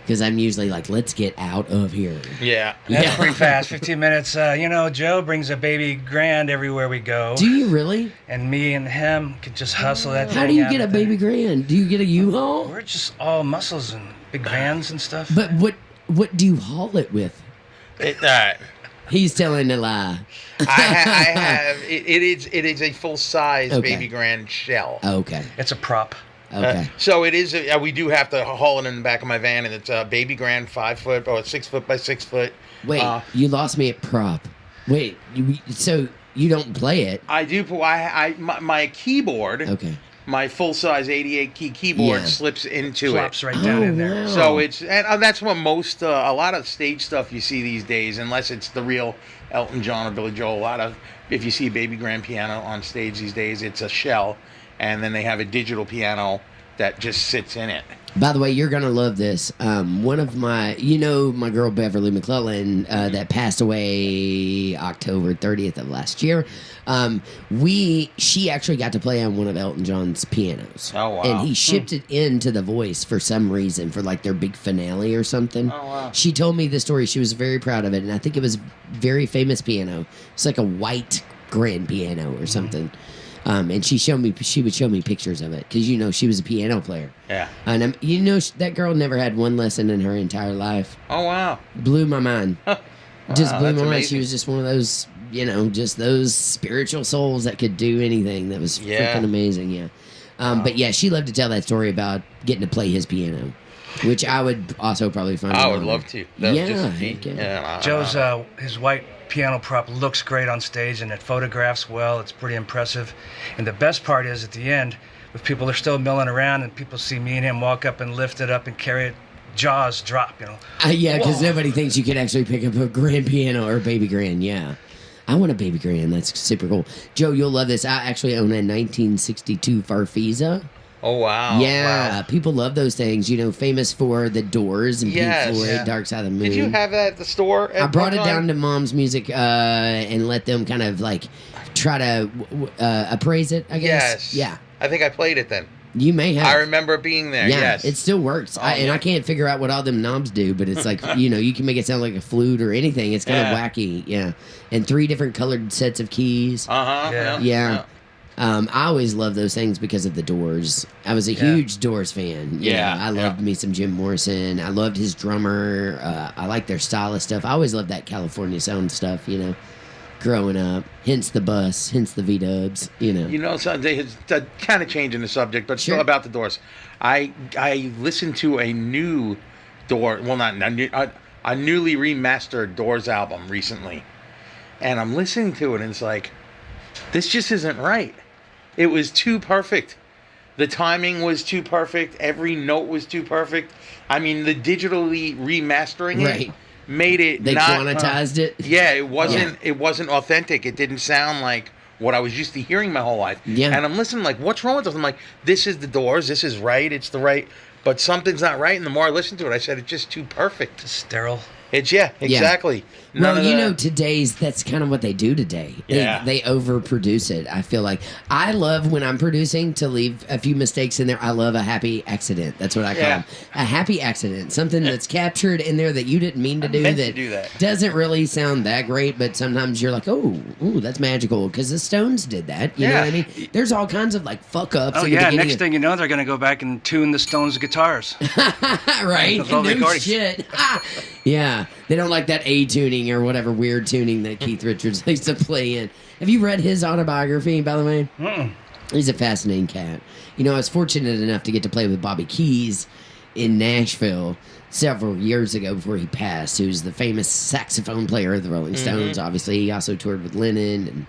Because I'm usually like, let's get out of here. Yeah. That's pretty fast. 15 minutes. Joe brings a baby grand everywhere we go. Do you really? And me and him could just hustle that thing How do you out get a of there. baby grand? Do you get a U-Haul? We're just all muscles and big vans and stuff. But what do you haul it with? He's telling a lie. I have. It is a full size Okay. baby grand shell. Okay. It's a prop. Okay. So it is. We do have to haul it in the back of my van, and it's a baby grand 5 foot or 6 foot by 6 foot. Wait, you lost me at prop. Wait, so you don't play it? I do. My keyboard. Okay. My full size 88 key keyboard Yeah. slips into Flops it. right down in there. wow. So it's that's what most a lot of stage stuff you see these days, unless it's the real Elton John or Billy Joel. A lot of if you see a baby grand piano on stage these days, it's a shell, and then they have a digital piano that just sits in it. By the way, you're gonna love this. One of my girl Beverly McClellan that passed away October 30th of last year. She actually got to play on one of Elton John's pianos. Oh, wow. And he shipped it into The Voice for some reason for like their big finale or something. Oh, wow. She told me the story. She was very proud of it, and I think it was very famous piano. It's like a white grand piano or something. And she would show me pictures of it because she was a piano player. Yeah. And that girl never had one lesson in her entire life. Oh wow. Blew my mind. Just Wow, blew that's my mind. amazing. She was just one of those, just those spiritual souls that could do anything. That was Yeah. freaking amazing. Yeah. But yeah, she loved to tell that story about getting to play his piano, which I would also probably find. I an would honor. love to. That was Yeah, just heck yeah. yeah. Joe's his white piano prop looks great on stage, and it photographs well. It's pretty impressive. And the best part is at the end, if people are still milling around and people see me and him walk up and lift it up and carry it, jaws drop. Yeah, because Whoa. nobody thinks you could actually pick up a grand piano or a baby grand. Yeah. I want a baby grand. That's super cool. Joe, you'll love this. I actually own a 1962 Farfisa. Oh wow. Yeah, Wow. people love those things. Famous for the Doors and Yes, Pink Floyd, yeah. Dark Side of the Moon. Did you have that at the store? I brought it down to Mom's Music and let them kind of like try to appraise it, I guess. Yes. Yeah. I think I played it then. You may have. I remember it being there. Yeah, Yes. it still works. And yeah. I can't figure out what all them knobs do, but it's like, you can make it sound like a flute or anything. It's kind of Yeah. wacky. Yeah. And 3 different colored sets of keys. Yeah. Yeah. I always loved those things because of the Doors. I was a huge Doors fan. Yeah, I loved me some Jim Morrison. I loved his drummer. I liked their style of stuff. I always loved that California sound stuff, growing up. Hence the bus, hence the V-dubs, So they kind of changing the subject, but Sure. still about the Doors. I listened to a new a newly remastered Doors album recently, and I'm listening to it, and it's like, this just isn't right. It was too perfect. The timing was too perfect. Every note was too perfect. I mean, the digitally remastering Right. it made it They not quantized it. Yeah, it wasn't authentic. It didn't sound like what I was used to hearing my whole life. Yeah. And I'm listening like, what's wrong with this? I'm like, this is the Doors. This is right. It's the right. But something's not right. And the more I listened to it, I said, it's just too perfect. Sterile. It's, exactly. None Well, of that. that's kind of what they do today. Yeah. They overproduce it. I feel like I love when I'm producing to leave a few mistakes in there. I love a happy accident. That's what I call Yeah. them. A happy accident. Something that's captured in there that you didn't mean to do meant to do that. doesn't really sound that great, but sometimes you're like, ooh, that's magical because the Stones did that. You know Yeah. what I mean? There's all kinds of like fuck ups. Oh in the yeah, beginning next of- thing you know, they're going to go back and tune the Stones guitars. right? Those old No recordings. shit. Yeah. They don't like that A tuning or whatever weird tuning that Keith Richards likes to play in. Have you read his autobiography, by the way? Mm-mm. He's a fascinating cat. I was fortunate enough to get to play with Bobby Keys in Nashville several years ago before he passed, who's the famous saxophone player of the Rolling Stones. Obviously, he also toured with Lennon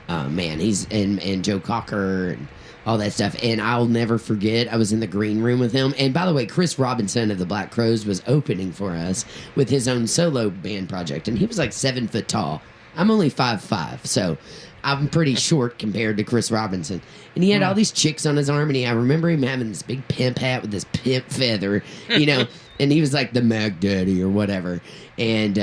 and he's and Joe Cocker and all that stuff. And I'll never forget, I was in the green room with him. And by the way, Chris Robinson of the Black Crowes was opening for us with his own solo band project. And he was like 7 foot tall. I'm only 5'5", so I'm pretty short compared to Chris Robinson. And he had all these chicks on his arm, and I remember him having this big pimp hat with this pimp feather, and he was like the Mac Daddy or whatever. And,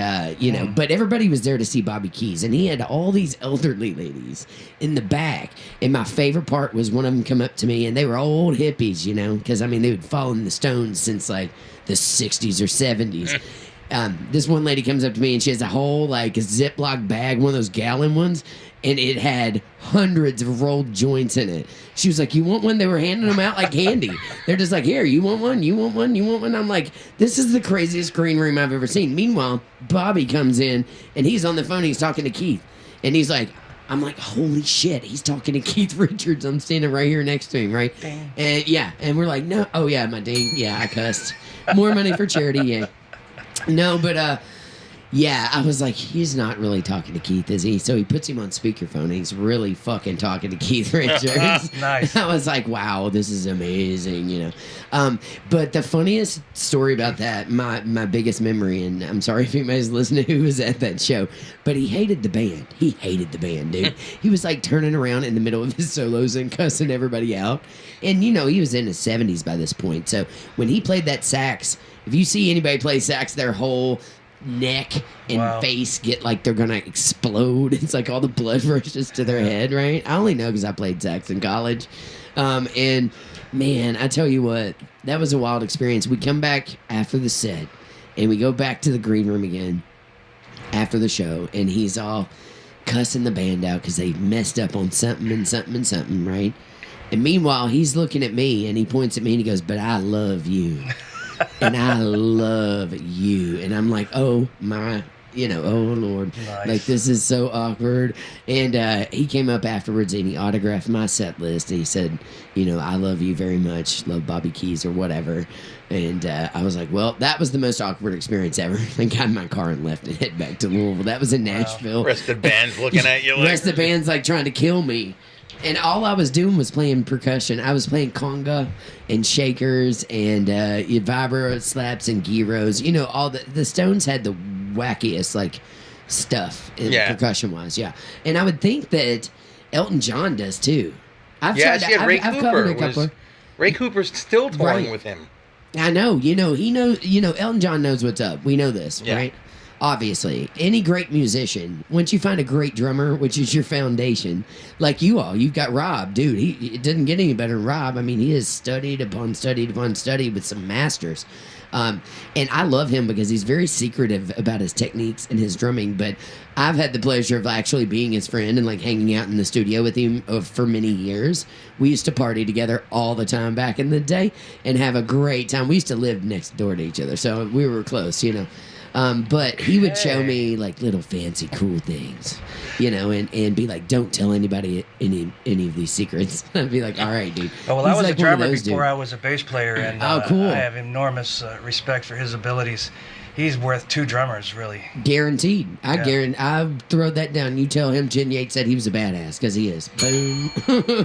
but everybody was there to see Bobby Keys, and he had all these elderly ladies in the back. And my favorite part was one of them come up to me, and they were all old hippies, because, they would follow in the Stones since, like, the 60s or 70s. This one lady comes up to me and she has a whole like Ziploc bag, one of those gallon ones, and it had hundreds of rolled joints in it. She was like, "You want one?" They were handing them out like candy. They're just like, "Here, you want one? You want one? You want one?" I'm like, "This is the craziest green room I've ever seen." Meanwhile, Bobby comes in and he's on the phone. He's talking to Keith, and he's like, I'm like, holy shit, he's talking to Keith Richards. I'm standing right here next to him, right? Dang. And yeah, and we're like, no, oh yeah, my ding, yeah, I cussed. More money for charity, yeah. No, but yeah, I was like, he's not really talking to Keith, is he? So he puts him on speakerphone, and he's really fucking talking to Keith Richards. Nice. I was like, wow, this is amazing, you know. But the funniest story about that, my biggest memory, and I'm sorry if anybody's listening who was at that show, but he hated the band. He hated the band, dude. He was like turning around in the middle of his solos and cussing everybody out. And, you know, he was in his 70s by this point. So when he played that sax, if you see anybody play sax, their whole neck and face get like they're gonna explode. It's like all the blood rushes to their head, right? I only know because I played sax in college. And man, I tell you what, that was a wild experience. We come back after the set and we go back to the green room again after the show, and he's all cussing the band out because they messed up on something and something and something, right? And meanwhile, he's looking at me and he points at me and he goes, "But I love you." And I love you. And I'm like, oh my, you know, oh Lord. Nice. Like, this is so awkward. And he came up afterwards and he autographed my set list. And he said, you know, "I love you very much. Love Bobby Keys," or whatever. And I was like, well, that was the most awkward experience ever. I got in my car and left and head back to Louisville. That was in Nashville. Rest of the band's looking at you like... Rest of the band's like trying to kill me. And all I was doing was playing percussion. I was playing conga and shakers and vibro slaps and gyros. You know, all the Stones had the wackiest like stuff in percussion wise. Yeah, and I would think that Elton John does too. Ray Cooper. Ray Cooper's still touring with him. I know. You know, he knows. You know, Elton John knows what's up. We know this, right? Obviously, any great musician, once you find a great drummer, which is your foundation, like you all, you've got Rob, dude. It doesn't get any better than Rob. I mean, he has studied upon studied upon study with some masters. And I love him because he's very secretive about his techniques and his drumming. But I've had the pleasure of actually being his friend and like hanging out in the studio with him for many years. We used to party together all the time back in the day and have a great time. We used to live next door to each other, so we were close, you know. But he would show me like little fancy cool things, you know, and be like, "Don't tell anybody any of these secrets." I'd be like, "All right, dude." Oh, well, I was like a drummer before I was a bass player, and cool. I have enormous respect for his abilities. He's worth two drummers, really. Guaranteed. I throw that down. You tell him Jen Yates said he was a badass, because he is. Boom.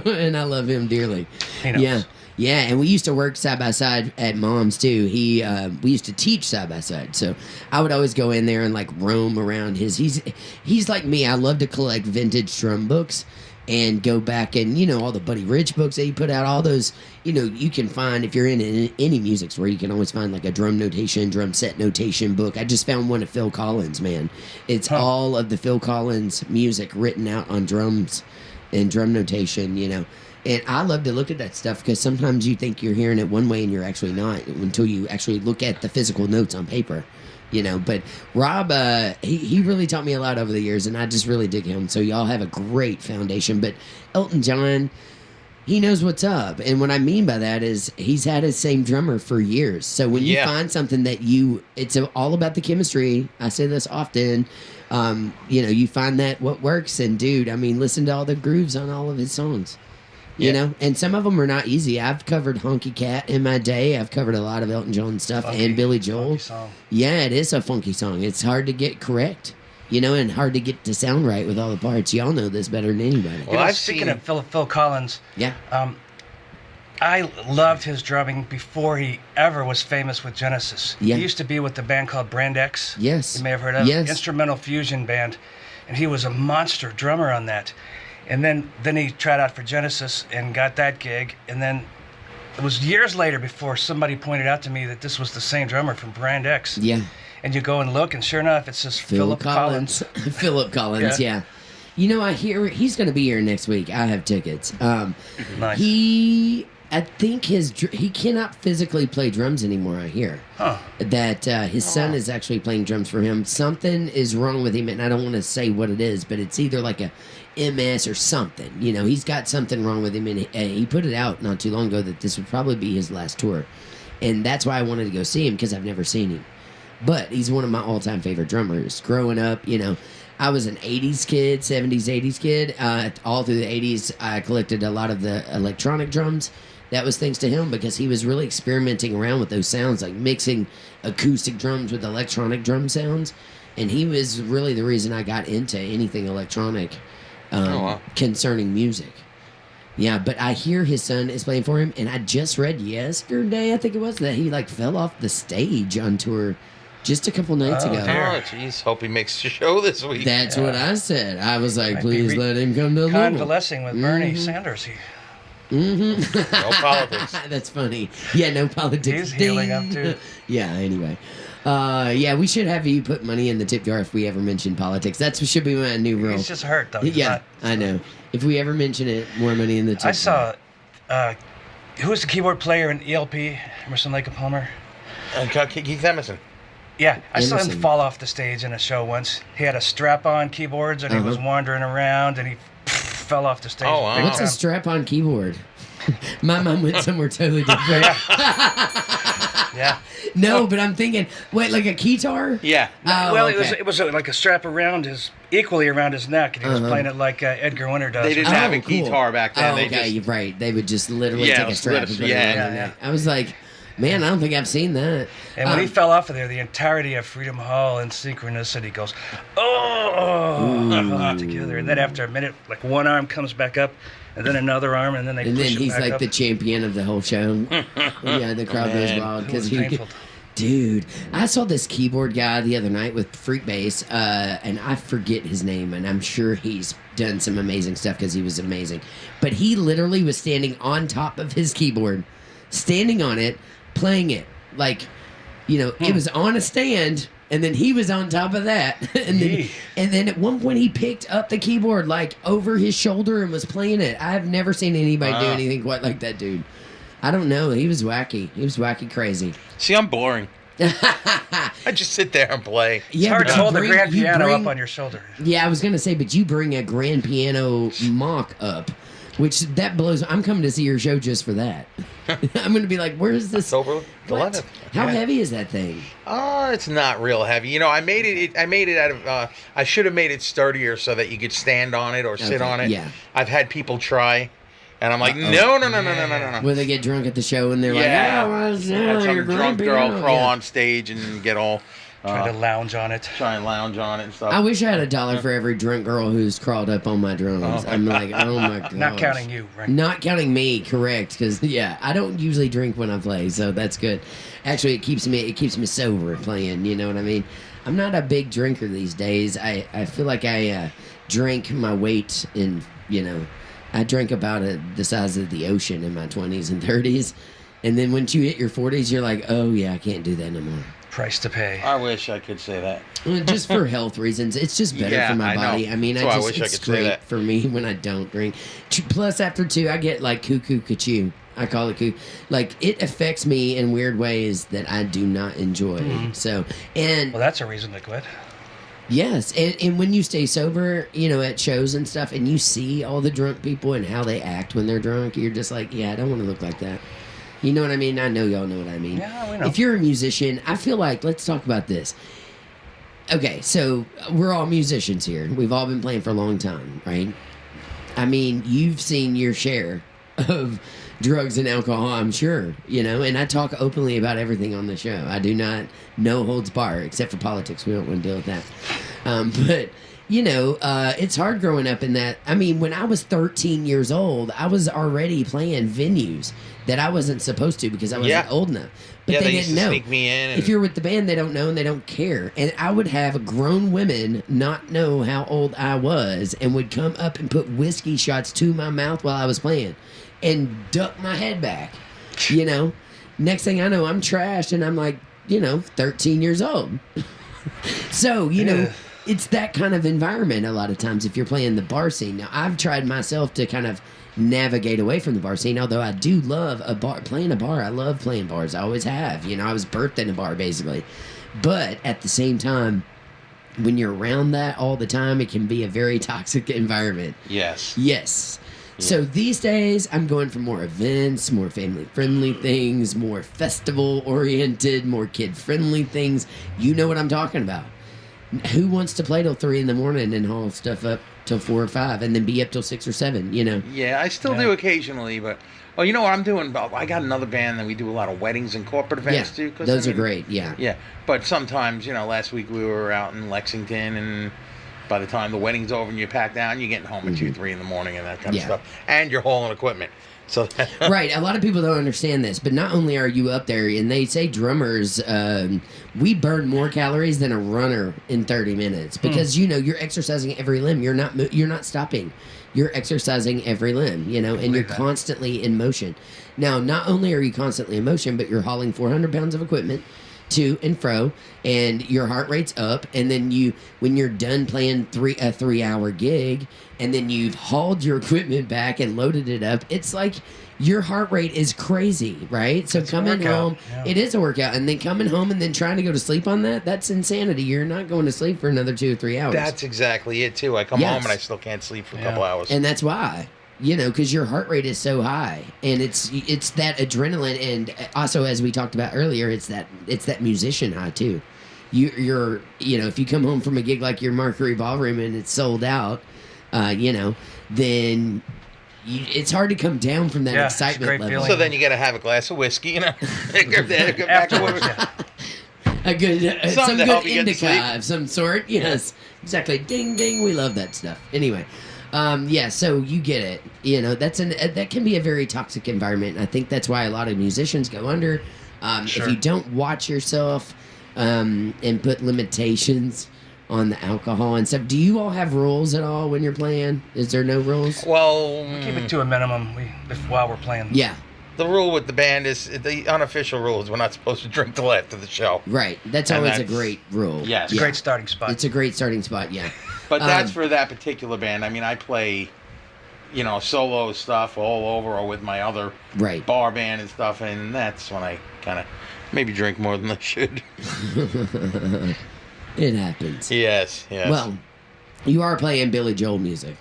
And I love him dearly. He knows. Yeah. Yeah, and we used to work side by side at Mom's too. We used to teach side by side, so I would always go in there and like roam around his. He's like me. I love to collect vintage drum books and go back and, you know, all the Buddy Rich books that he put out. All those, you know, you can find if you're in any music store. You can always find like a drum notation, drum set notation book. I just found one of Phil Collins. Man, it's all of the Phil Collins music written out on drums and drum notation. You know. And I love to look at that stuff because sometimes you think you're hearing it one way and you're actually not until you actually look at the physical notes on paper, you know. But Rob, he really taught me a lot over the years, and I just really dig him. So y'all have a great foundation. But Elton John, he knows what's up. And what I mean by that is he's had his same drummer for years. So when you find something that it's all about the chemistry. I say this often. You know, you find that what works. And dude, I mean, listen to all the grooves on all of his songs. You know, and some of them are not easy. I've covered Honky Cat in my day. I've covered a lot of Elton John stuff and Billy Joel. Yeah, it is a funky song. It's hard to get correct, you know, and hard to get to sound right with all the parts. Y'all know this better than anybody. Well, speaking of Phil Collins, I loved his drumming before he ever was famous with Genesis. He used to be with the band called Brand X. Yes. You may have heard of. Yes. Instrumental fusion band, and he was a monster drummer on that. And then he tried out for Genesis and got that gig. And then it was years later before somebody pointed out to me that this was the same drummer from Brand X. Yeah. And you go and look, and sure enough, it says Philip Collins. Philip Collins, yeah. You know, I hear he's going to be here next week. I have tickets. Nice. He I think he cannot physically play drums anymore. I hear that his son is actually playing drums for him. Something is wrong with him, and I don't want to say what it is, but it's either like a MS or something. You know, he's got something wrong with him, and he put it out not too long ago that this would probably be his last tour, and that's why I wanted to go see him, because I've never seen him. But he's one of my all-time favorite drummers. Growing up, you know, I was an 80s kid, 70s, 80s kid. All through the 80s, I collected a lot of the electronic drums. That was thanks to him, because he was really experimenting around with those sounds, like mixing acoustic drums with electronic drum sounds. And he was really the reason I got into anything electronic concerning music. Yeah, but I hear his son is playing for him, and I just read yesterday, I think it was, that he like fell off the stage on tour just a couple nights ago. Oh, jeez. Hope he makes the show this week. That's what I said. I was like, please let him come to Louisville. Convalescing with Bernie Sanders. No politics. That's funny. Yeah, no politics. He's healing up too. Yeah, anyway. Yeah, we should have you put money in the tip jar if we ever mention politics. That should be my new rule. He's just hurt, though. I know. If we ever mention it, more money in the tip jar. I saw, who was the keyboard player in ELP, Emerson, Lake and Palmer? Keith Emerson. Yeah, I saw him fall off the stage in a show once. He had a strap-on keyboards, and he was wandering around, and he fell off the stage. Oh, wow. What's a strap-on keyboard? My mom went somewhere totally different. Yeah. No, but I'm thinking, wait, like a keytar? Yeah. Well, it was like a strap equally around his neck, and he was playing it like Edgar Winter does. They didn't have a cool. guitar back then. Oh, okay, you're right. They would just literally take a strap and put it around their neck. I was like, man, I don't think I've seen that. And when he fell off of there, the entirety of Freedom Hall and Synchronicity goes, oh, together. And then after a minute, like one arm comes back up, and then another arm, and then they push it back up. And then he's like the champion of the whole show. Yeah, the crowd goes wild. It was painful. Dude, I saw this keyboard guy the other night with Freakbass, and I forget his name, and I'm sure he's done some amazing stuff because he was amazing. But he literally was standing on top of his keyboard, standing on it, playing it. Like, you know, it was on a stand, and then he was on top of that. and then at one point he picked up the keyboard like over his shoulder and was playing it. I've never seen anybody do anything quite like that dude. I don't know. He was wacky. He was wacky crazy. See, I'm boring. I just sit there and play. It's hard to hold the grand piano up on your shoulder. Yeah, I was going to say, but you bring a grand piano mock up, which that blows. I'm coming to see your show just for that. I'm going to be like, where's this? October 11th. How heavy is that thing? It's not real heavy. You know, I made it out of. I should have made it sturdier so that you could stand on it or sit on it. Yeah. I've had people try, and I'm like, no. When they get drunk at the show and they're like, Had some drunk girl crawl on stage and get all. Try to lounge on it. Try and lounge on it and stuff. I wish I had $1 for every drunk girl who's crawled up on my drums. I'm like, oh my god. Not counting you, right? Not counting me, correct? Because I don't usually drink when I play, so that's good. Actually, it keeps me sober playing. You know what I mean? I'm not a big drinker these days. I feel like I drink my weight in. You know, I drank about the size of the ocean in my 20s and 30s, and then once you hit your 40s, you're like, oh yeah, I can't do that no more. Price to pay. I wish I could say that. Just for health reasons. It's just better for my body. I mean, I wish I it's could say great that. for me when I don't drink. Plus, after 2, I get like cuckoo cuckoo. I call it cuckoo. Like, it affects me in weird ways that I do not enjoy. So, and well, that's a reason to quit. yes, and when you stay sober, you know, at shows and stuff, and you see all the drunk people and how they act when they're drunk, you're just like, yeah, I don't want to look like that. You know what I mean? I know y'all know what I mean. Yeah, we know. If you're a musician, I feel like, let's talk about this. Okay, so we're all musicians here. We've all been playing for a long time, right? I mean, you've seen your share of drugs and alcohol, I'm sure, you know, and I talk openly about everything on the show. I do not no holds bar, except for politics. We don't want to deal with that. But, you know, it's hard growing up in that. I mean, when I was 13 years old, I was already playing venues that I wasn't supposed to because I wasn't old enough. But they used didn't to know. sneak me in. If you're with the band, they don't know and they don't care. And I would have grown women not know how old I was and would come up and put whiskey shots to my mouth while I was playing and duck my head back. You know? Next thing I know, I'm trashed and I'm like, you know, 13 years old. So, you know, it's that kind of environment a lot of times if you're playing the bar scene. Now, I've tried myself to kind of navigate away from the bar scene, although I do love playing a bar. I love playing bars. I always have. I was birthed in a bar, basically. But at the same time, when you're around that all the time, it can be a very toxic environment. Yes. Yes. So these days, I'm going for more events, more family-friendly things, more festival-oriented, more kid-friendly things. You know what I'm talking about. Who wants to play till 3 in the morning and haul stuff up till 4 or 5 and then be up till 6 or 7, Yeah, I still do occasionally, but... Oh, you know what I'm doing? I got another band that we do a lot of weddings and corporate events too. Those are great, yeah. Yeah, but sometimes, last week we were out in Lexington, and by the time the wedding's over and you pack down, you're getting home at 2, 3 in the morning and that kind of stuff. And you're hauling equipment. So right, a lot of people don't understand this, but not only are you up there, and they say drummers, we burn more calories than a runner in 30 minutes because you're exercising every limb. You're not stopping. You're exercising every limb, and you're constantly in motion. Now, not only are you constantly in motion, but you're hauling 400 pounds of equipment to and fro, and your heart rate's up, and then when you're done playing a 3-hour gig, and then you've hauled your equipment back and loaded it up, it's like your heart rate is crazy, right? So coming home, it is a workout, and then coming home and then trying to go to sleep on that's insanity. You're not going to sleep for another 2 or 3 hours. That's exactly it too. I come home and I still can't sleep for a couple hours. And that's why. Because your heart rate is so high, and it's that adrenaline, and also, as we talked about earlier, it's that musician high too. You're if you come home from a gig like your Mercury Ballroom and it's sold out, then it's hard to come down from that excitement level. So then you got to have a glass of whiskey, Go back to work. A good some good indica of some sort. Yes, exactly. Ding ding. We love that stuff. Anyway. So you get it. That can be a very toxic environment. I think that's why a lot of musicians go under. If you don't watch yourself and put limitations on the alcohol and stuff. Do you all have rules at all when you're playing? Is there no rules? Well, we keep it to a minimum while we're playing. Yeah. The rule with the band is, the unofficial rule is we're not supposed to drink till after the show. Right. That's always a great rule. Yes. It's a great starting spot. It's a great starting spot, yeah. But that's for that particular band. I mean, I play, solo stuff all over or with my other bar band and stuff, and that's when I kind of maybe drink more than I should. It happens. Yes. Well, you are playing Billy Joel music.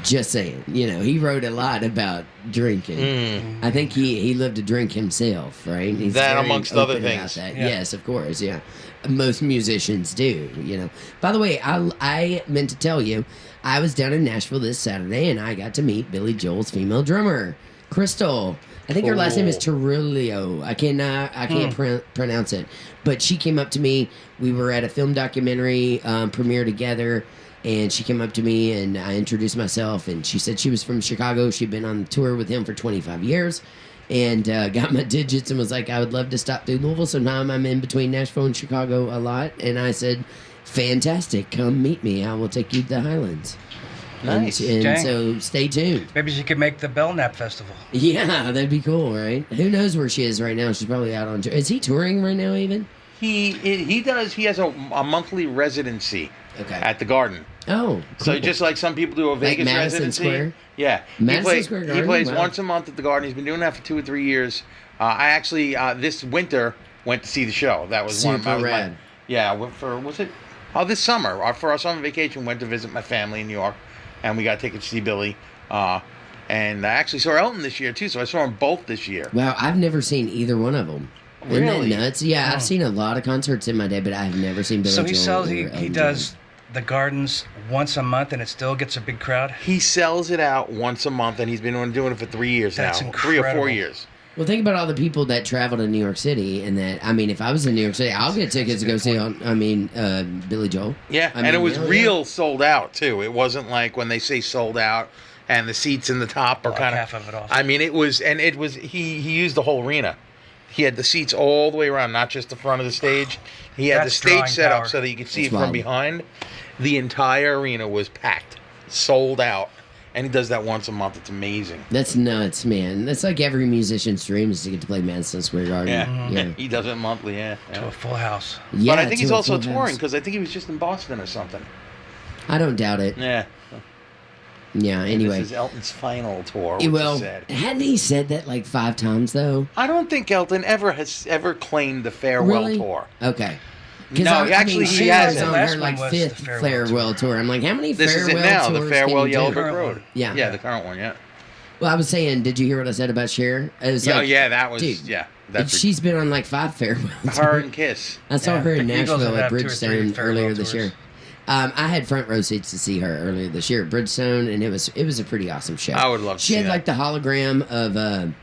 Just saying. He wrote a lot about drinking. I think he lived to drink himself, right? He's that amongst other things. Yeah. Yes, of course, yeah. Most musicians do, By the way, I meant to tell you, I was down in Nashville this Saturday, and I got to meet Billy Joel's female drummer, Crystal. I think her last name is Terulio. I can't pronounce it. But she came up to me. We were at a film documentary premiere together, and she came up to me, and I introduced myself, and she said she was from Chicago. She'd been on tour with him for 25 years, and got my digits and was like, I would love to stop through Louisville sometime. I'm in between Nashville and Chicago a lot. And I said, fantastic. Come meet me. I will take you to the Highlands. Nice. And so stay tuned. Maybe she could make the Belknap Festival. Yeah, that'd be cool, right? Who knows where she is right now? She's probably out on tour. Is he touring right now even? He does. He has a monthly residency at the Garden. Oh, cool. So just like some people do a Vegas Madison residency. Square? Yeah. Madison Square Garden? He plays once a month at the Garden. He's been doing that for 2 or 3 years. I actually, this winter, went to see the show. That was super rad. This summer, for our summer vacation, went to visit my family in New York, and we got tickets to see Billy. And I actually saw Elton this year, too, so I saw them both this year. Wow, I've never seen either one of them. Really? Isn't that nuts? Yeah, I've seen a lot of concerts in my day, but I've never seen Billy Joel. So he does the Gardens once a month, and it still gets a big crowd? He sells it out once a month, and he's been doing it for 3 years now. That's incredible. 3 or 4 years. Well, think about all the people that travel to New York City, and that, if I was in New York City, I'll get tickets to go see, Billy Joel. Yeah, and it was sold out, too. It wasn't like when they say sold out, and the seats in the top are kind of half of it off. He used the whole arena. He had the seats all the way around, not just the front of the stage. He had the stage set up so that you could see it from behind. The entire arena was packed, sold out. And he does that once a month. It's amazing. That's nuts, man. That's like every musician's dream is to get to play Madison Square Garden. Yeah, he does it monthly. Yeah, To a full house. Yeah, but I think he's to a also full touring house. because I think he was just in Boston or something. I don't doubt it. Yeah. Yeah. Anyway, This is Elton's final tour, which well, is sad. hadn't he said that like 5 times though? I don't think Elton has claimed the farewell Really? tour. Okay. 'Cause No, actually, he she hasn't. was on Last her one like was the 5th farewell farewell tour. I'm like, how many This farewell is it now, tours the farewell can you Yellow do? Brick Current Road. one. Yeah. Yeah, the current one, yeah. Well, I was saying, did you hear what I said about Cher? It was Yeah, like, yeah, that was, dude, yeah. That's she's been on like 5 farewell tours. her and Kiss. I saw Yeah, her in the Eagles Nashville have at 2 or 3 Bridgestone farewell earlier this tours. year. I had front row seats to see her earlier this year at Bridgestone, and it was a pretty awesome show. I would love to She see had that. like the hologram of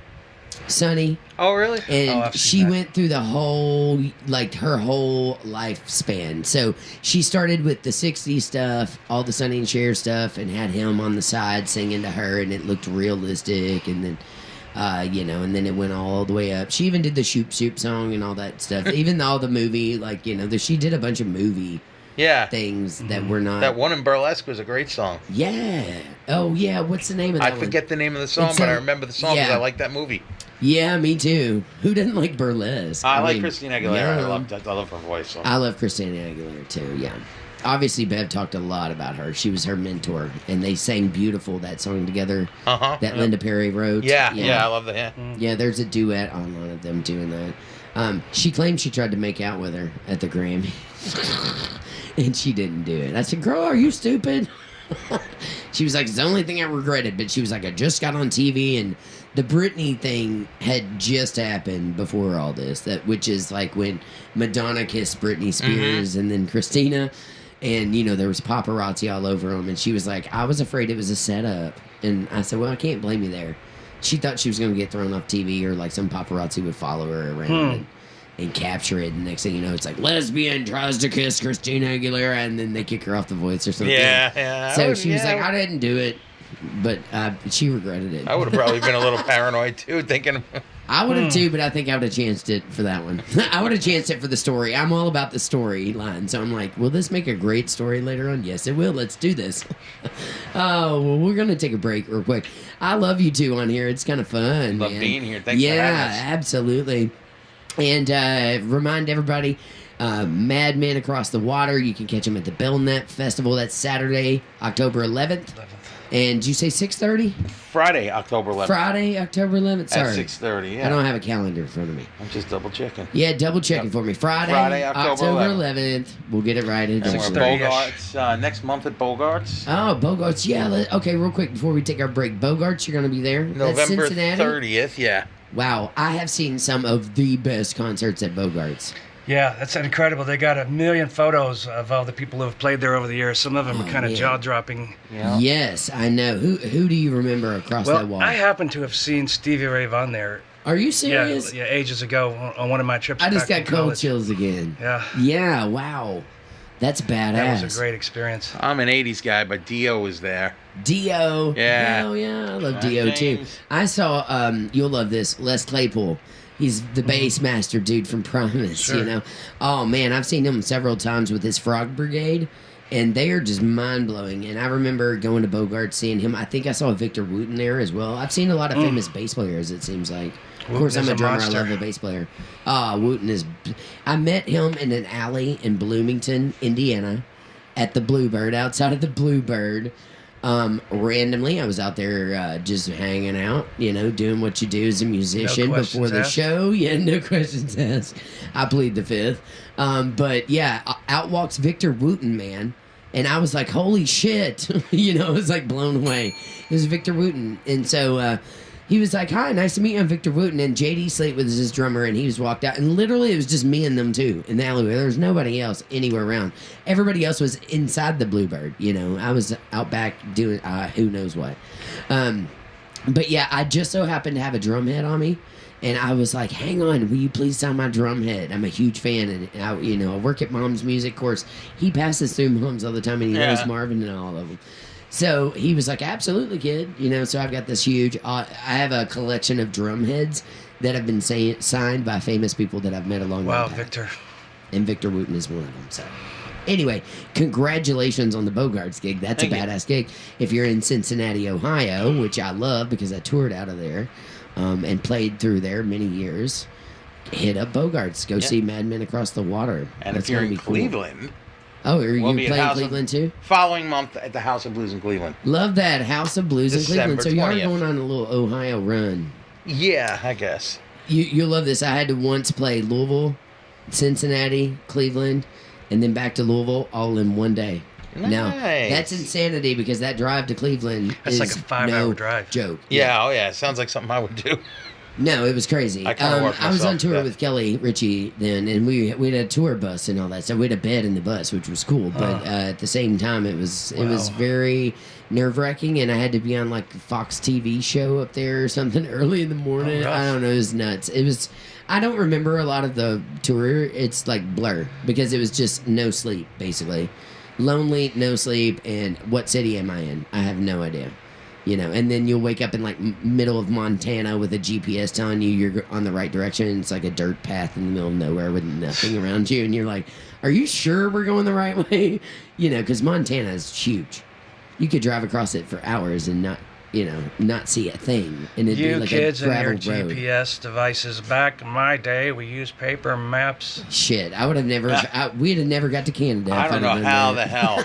Sonny, Oh, really? and I've seen she that. went through the whole her whole lifespan. So she started with the '60s stuff, all the Sonny and Cher stuff, and had him on the side singing to her, and it looked realistic, and then. And then it went all the way up. She even did the Shoop Shoop song and all that stuff. Even all the movie, she did a bunch of movie Yeah. things that were not. That one in Burlesque was a great song. Yeah. Oh, yeah. What's the name of that I forget the name of the song, It's but a- I remember the song because yeah. I like that movie. Yeah, me too. Who doesn't like Burlesque? I like mean, Christina Aguilera. yeah. I love her voice. So. I love Christina Aguilera too. Yeah. Obviously, Bev talked a lot about her. She was her mentor, and they sang "Beautiful" that song together. Uh-huh. That Linda Perry wrote. Yeah, I love that. Yeah. Yeah, there's a duet on one of them doing that. She claimed she tried to make out with her at the Grammy, and she didn't do it. I said, "Girl, are you stupid?" She was like, "It's the only thing I regretted," but she was like, "I just got on TV and." The Britney thing had just happened before all this, which is like when Madonna kissed Britney Spears and then Christina, and there was paparazzi all over them, and she was like, "I was afraid it was a setup," and I said, "Well, I can't blame you there." She thought she was going to get thrown off TV or like some paparazzi would follow her around and capture it, and next thing you know, it's like lesbian tries to kiss Christina Aguilera, and then they kick her off The Voice or something. Yeah. So she was like, "I didn't do it." But she regretted it. I would have probably been a little paranoid too, thinking. I would have too, but I think I would have chanced it for that one. I would have chanced it for the story. I'm all about the storyline. So I'm like, will this make a great story later on? Yes, it will. Let's do this. Oh, well, we're going to take a break real quick. I love you two on here. It's kind of fun. Love man. being here. Thanks for yeah, having us. absolutely. And remind everybody, Madmen Across the Water, you can catch them at the Belknap Festival. That's Saturday, October 11th. And did you say 6:30? Friday, October 11th. Friday, October 11th. Sorry. At 6:30. Yeah. I don't have a calendar in front of me. I'm just double checking. Yeah, double checking for me. Friday, October 11th. We'll get it right. And we're 6:30-ish. Bogarts next month at Bogarts. Oh, Bogarts. Yeah. Okay, real quick before we take our break. Bogarts, you're going to be there? That's November Cincinnati? 30th. Yeah. Wow. I have seen some of the best concerts at Bogarts. Yeah, that's incredible. They got 1 million photos of all the people who have played there over the years. Some of them are kind of man. jaw-dropping. Yeah. Yes, I know. Who do you remember across that Well, wall? I happen to have seen Stevie Ray Vaughan there. Are you serious? Yeah, ages ago on one of my trips. I just back got from cold college. chills again. Yeah, Yeah, wow. That's badass. that was a great experience. I'm an 80s guy, but Dio was there. Dio. Yeah. Hell yeah. I love Dio too. James. I saw, you'll love this, Les Claypool. He's the bass master dude from Promise, Sure. you know. Oh man, I've seen him several times with his Frog Brigade, and they are just mind blowing. And I remember going to Bogart, seeing him. I think I saw Victor Wooten there as well. I've seen a lot of famous bass players. It seems like. Of Wooten course, I'm is a a drummer. monster. I love a bass player. Wooten is. I met him in an alley in Bloomington, Indiana, at the Bluebird, outside of the Bluebird. Randomly, I was out there just hanging out, doing what you do as a musician before questions the asked. show. Yeah, no questions asked. I plead the fifth. But yeah, out walks Victor Wooten, man. And I was like, holy shit. I was like blown away. It was Victor Wooten. And so he was like, hi, nice to meet you. I'm Victor Wooten. And J.D. Slate was his drummer, and he was walked out. And literally, it was just me and them two in the alleyway. There was nobody else anywhere around. Everybody else was inside the Bluebird. I was out back doing who knows what. But yeah, I just so happened to have a drum head on me. And I was like, hang on, will you please sign my drum head? I'm a huge fan. And I work at Mom's Music. Of course, he passes through Mom's all the time, and he knows Marvin and all of them. So he was like, absolutely, kid. So I've got this huge, I have a collection of drum heads that have been signed by famous people that I've met along the Wow, way. Victor. And Victor Wooten is one of them. So Anyway, congratulations on the Bogarts gig. That's Thank a you. badass gig. If you're in Cincinnati, Ohio, which I love because I toured out of there and played through there many years, hit up Bogarts. Go see Madmen Across the Water. And That's if you're gonna in be cool. Cleveland, Oh, are we'll you be at playing House of- Cleveland too? following month at the House of Blues in Cleveland. Love that House of Blues in Cleveland. December So you are 20th. going on a little Ohio run. Yeah, I guess. You'll love this. I had to once play Louisville, Cincinnati, Cleveland, and then back to Louisville all in one day. Now, Nice. that's insanity because that drive to Cleveland That's is like a 5-hour no drive. joke. Yeah, oh yeah, sounds like something I would do. No, it was crazy. I kinda worked I was on myself tour to death. with Kelly Ritchie then, and we had a tour bus and all that stuff. We had a bed in the bus, which was cool, but at the same time, it was very nerve wracking, and I had to be on like a Fox TV show up there or something early in the morning. rough. I don't know, it was nuts. It was. I don't remember a lot of the tour. It's like blur because it was just no sleep, basically, lonely, no sleep, and what city am I in? I have no idea. You know, and then you'll wake up in like middle of Montana with a GPS telling you you're on the right direction. And it's like a dirt path in the middle of nowhere with nothing around you, and you're like, "Are you sure we're going the right way?" You know, because Montana is huge. You could drive across it for hours and not see a thing, and it'd be You like kids a and your gravel road. GPS devices. Back in my day, we used paper maps. Shit, I would have never. We'd have never got to Canada. I if don't I'd have know done how that. the hell.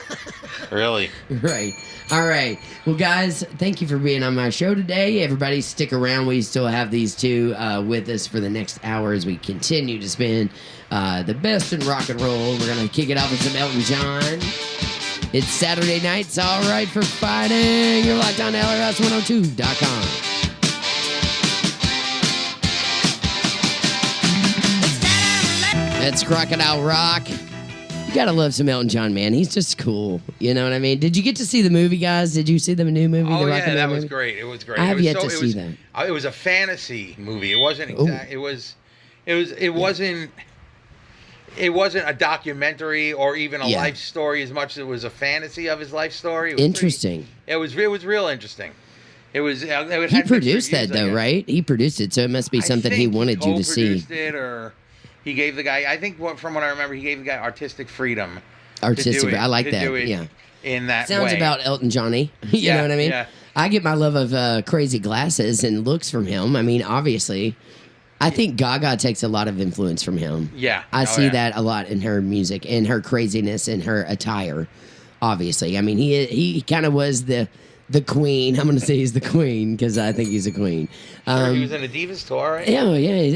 Really? Right. All right. Well, guys, thank you for being on my show today. Everybody, stick around. We still have these two with us for the next hour as we continue to spin the best in rock and roll. We're going to kick it off with some Elton John. It's Saturday night. It's all right for fighting. You're locked on to LRS102.com. That's Crocodile Rock. You gotta love some Elton John, man. He's just cool. You know what I mean? Did you get to see the movie, guys? Did you see the new movie? Oh the yeah, Rock and that Roll was movie? great. It was great. I have it was yet to see that. It was a fantasy movie. It wasn't exact. It wasn't a documentary or even a Yeah. life story as much as it was a fantasy of his life story. It was Interesting. it was real interesting. It was. It had He mixed produced that reviews, I though, guess. right? He produced it, so it must be I something he think wanted you to see. co-produced it, or he gave the guy. I think from what I remember, he gave the guy artistic freedom. Artistic. I like to that. do it Yeah. In that Sounds way. about Elton Johnny. You Yeah, know what I mean? yeah. I get my love of crazy glasses and looks from him. I mean, obviously, I think Gaga takes a lot of influence from him. Yeah. I Oh, see yeah. that a lot in her music and her craziness and her attire. Obviously, I mean, he kind of was the queen. I'm going to say he's the queen because I think he's a queen. He was in a Divas tour, right?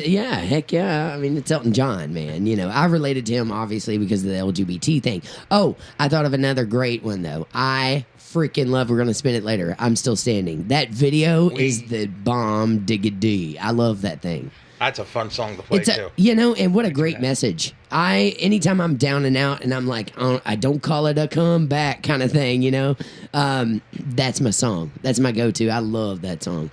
Yeah, heck yeah. I mean, it's Elton John, man. You know, I related to him obviously because of the LGBT thing. Oh, I thought of another great one though. I freaking love. We're gonna spin it later. I'm Still Standing. That video is the bomb diggity. I love that thing. That's a fun song to play too. And what a great message. Anytime I'm down and out and I'm like, oh, I don't call it a comeback kind of thing, you know, that's my song. That's my go-to. I love that song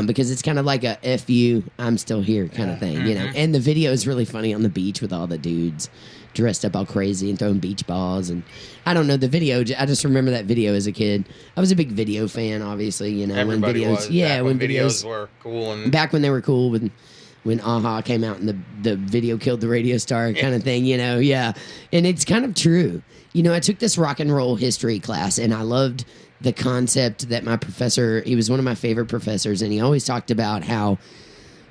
because it's kind of like a F you, I'm still here kind of thing, you know. And the video is really funny on the beach with all the dudes dressed up all crazy and throwing beach balls. And I don't know, the video, I just remember that video as a kid. I was a big video fan, obviously, you know. Everybody when videos, was. yeah, Back when videos were cool and back when they were cool, when Aha came out and the video killed the radio star kind of thing, you know, yeah. And it's kind of true. You know, I took this rock and roll history class and I loved the concept that my professor, he was one of my favorite professors, and he always talked about how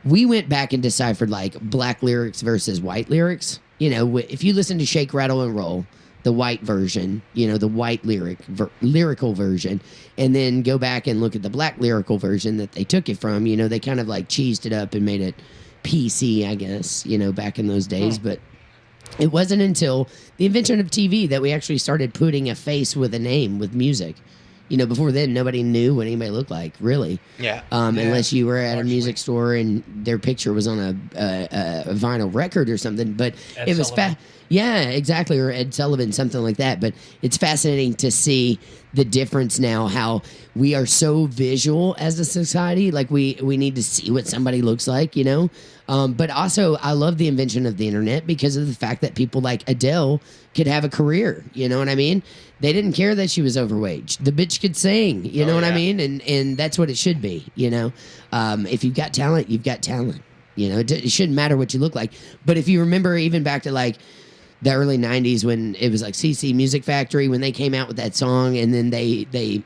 we went back and deciphered like black lyrics versus white lyrics. You know, if you listen to Shake, Rattle, and Roll, the white version, you know, the white lyrical version, and then go back and look at the black lyrical version that they took it from, you know, they kind of like cheesed it up and made it PC, I guess, you know, back in those days. But it wasn't until the invention of TV that we actually started putting a face with a name with music. You know, before then, nobody knew what anybody looked like, really. Yeah. Unless you were at a music store and their picture was on a vinyl record or something. But Ed it was Sullivan. yeah, exactly, or Ed Sullivan, something like that. But it's fascinating to see the difference now, how we are so visual as a society. Like we need to see what somebody looks like, you know. But also, I love the invention of the internet because of the fact that people like Adele could have a career. You know what I mean? They didn't care that she was overweight. The bitch could sing. You know what I mean? And that's what it should be. You know, if you've got talent, you've got talent. You know, it shouldn't matter what you look like. But if you remember, even back to like the early 90s when it was like CC Music Factory when they came out with that song, and then it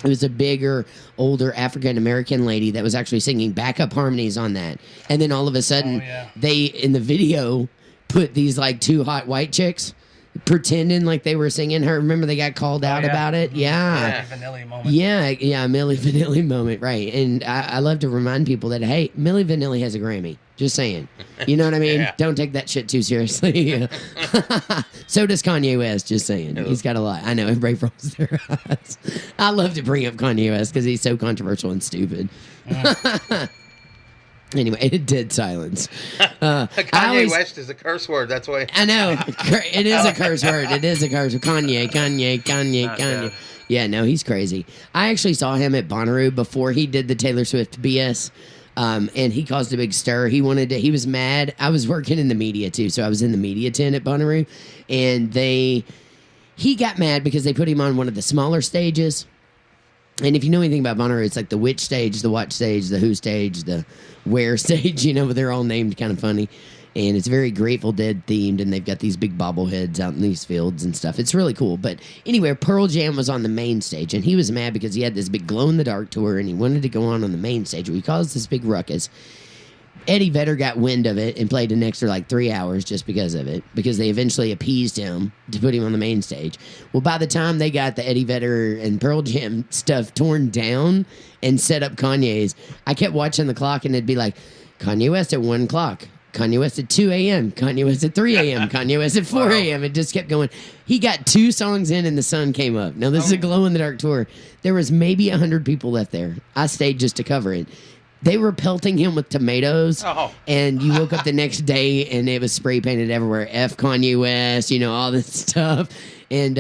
was a bigger, older African-American lady that was actually singing backup harmonies on that. And then all of a sudden, they, in the video, put these like two hot white chicks pretending like they were singing her. Remember they got called out about it? Yeah. Vanilli moment. Yeah, Milli Vanilli moment, right. And I love to remind people that, hey, Milli Vanilli has a Grammy. Just saying. You know what I mean? Don't take that shit too seriously. So does Kanye West, just saying. He's got a lot. I know, everybody rolls their eyes. I love to bring up Kanye West because he's so controversial and stupid. Anyway, dead silence. Kanye West is a curse word. That's why. I know. It is a curse word. It is a curse word. Kanye. Yeah, no, he's crazy. I actually saw him at Bonnaroo before he did the Taylor Swift BS. And he caused a big stir. He was mad. I was working in the media too, so I was in the media tent at Bonnaroo, and he got mad because they put him on one of the smaller stages. And if you know anything about Bonnaroo, it's like the which stage, the what stage, the who stage, the where stage, but they're all named kind of funny. And it's very Grateful Dead themed, and they've got these big bobbleheads out in these fields and stuff. It's really cool. But anyway, Pearl Jam was on the main stage, and he was mad because he had this big glow-in-the-dark tour, and he wanted to go on the main stage. He caused this big ruckus. Eddie Vedder got wind of it and played an extra like 3 hours just because of it, because they eventually appeased him to put him on the main stage. Well, by the time they got the Eddie Vedder and Pearl Jam stuff torn down and set up Kanye's, I kept watching the clock, and it'd be like, Kanye West at 1 o'clock. Kanye West at 2 a.m., Kanye West at 3 a.m., Kanye West at 4 a.m. It just kept going. He got 2 songs in and the sun came up. Now, this is a glow-in-the-dark tour. There was maybe 100 people left there. I stayed just to cover it. They were pelting him with tomatoes, and you woke up the next day, and it was spray-painted everywhere. F Kanye West, all this stuff. And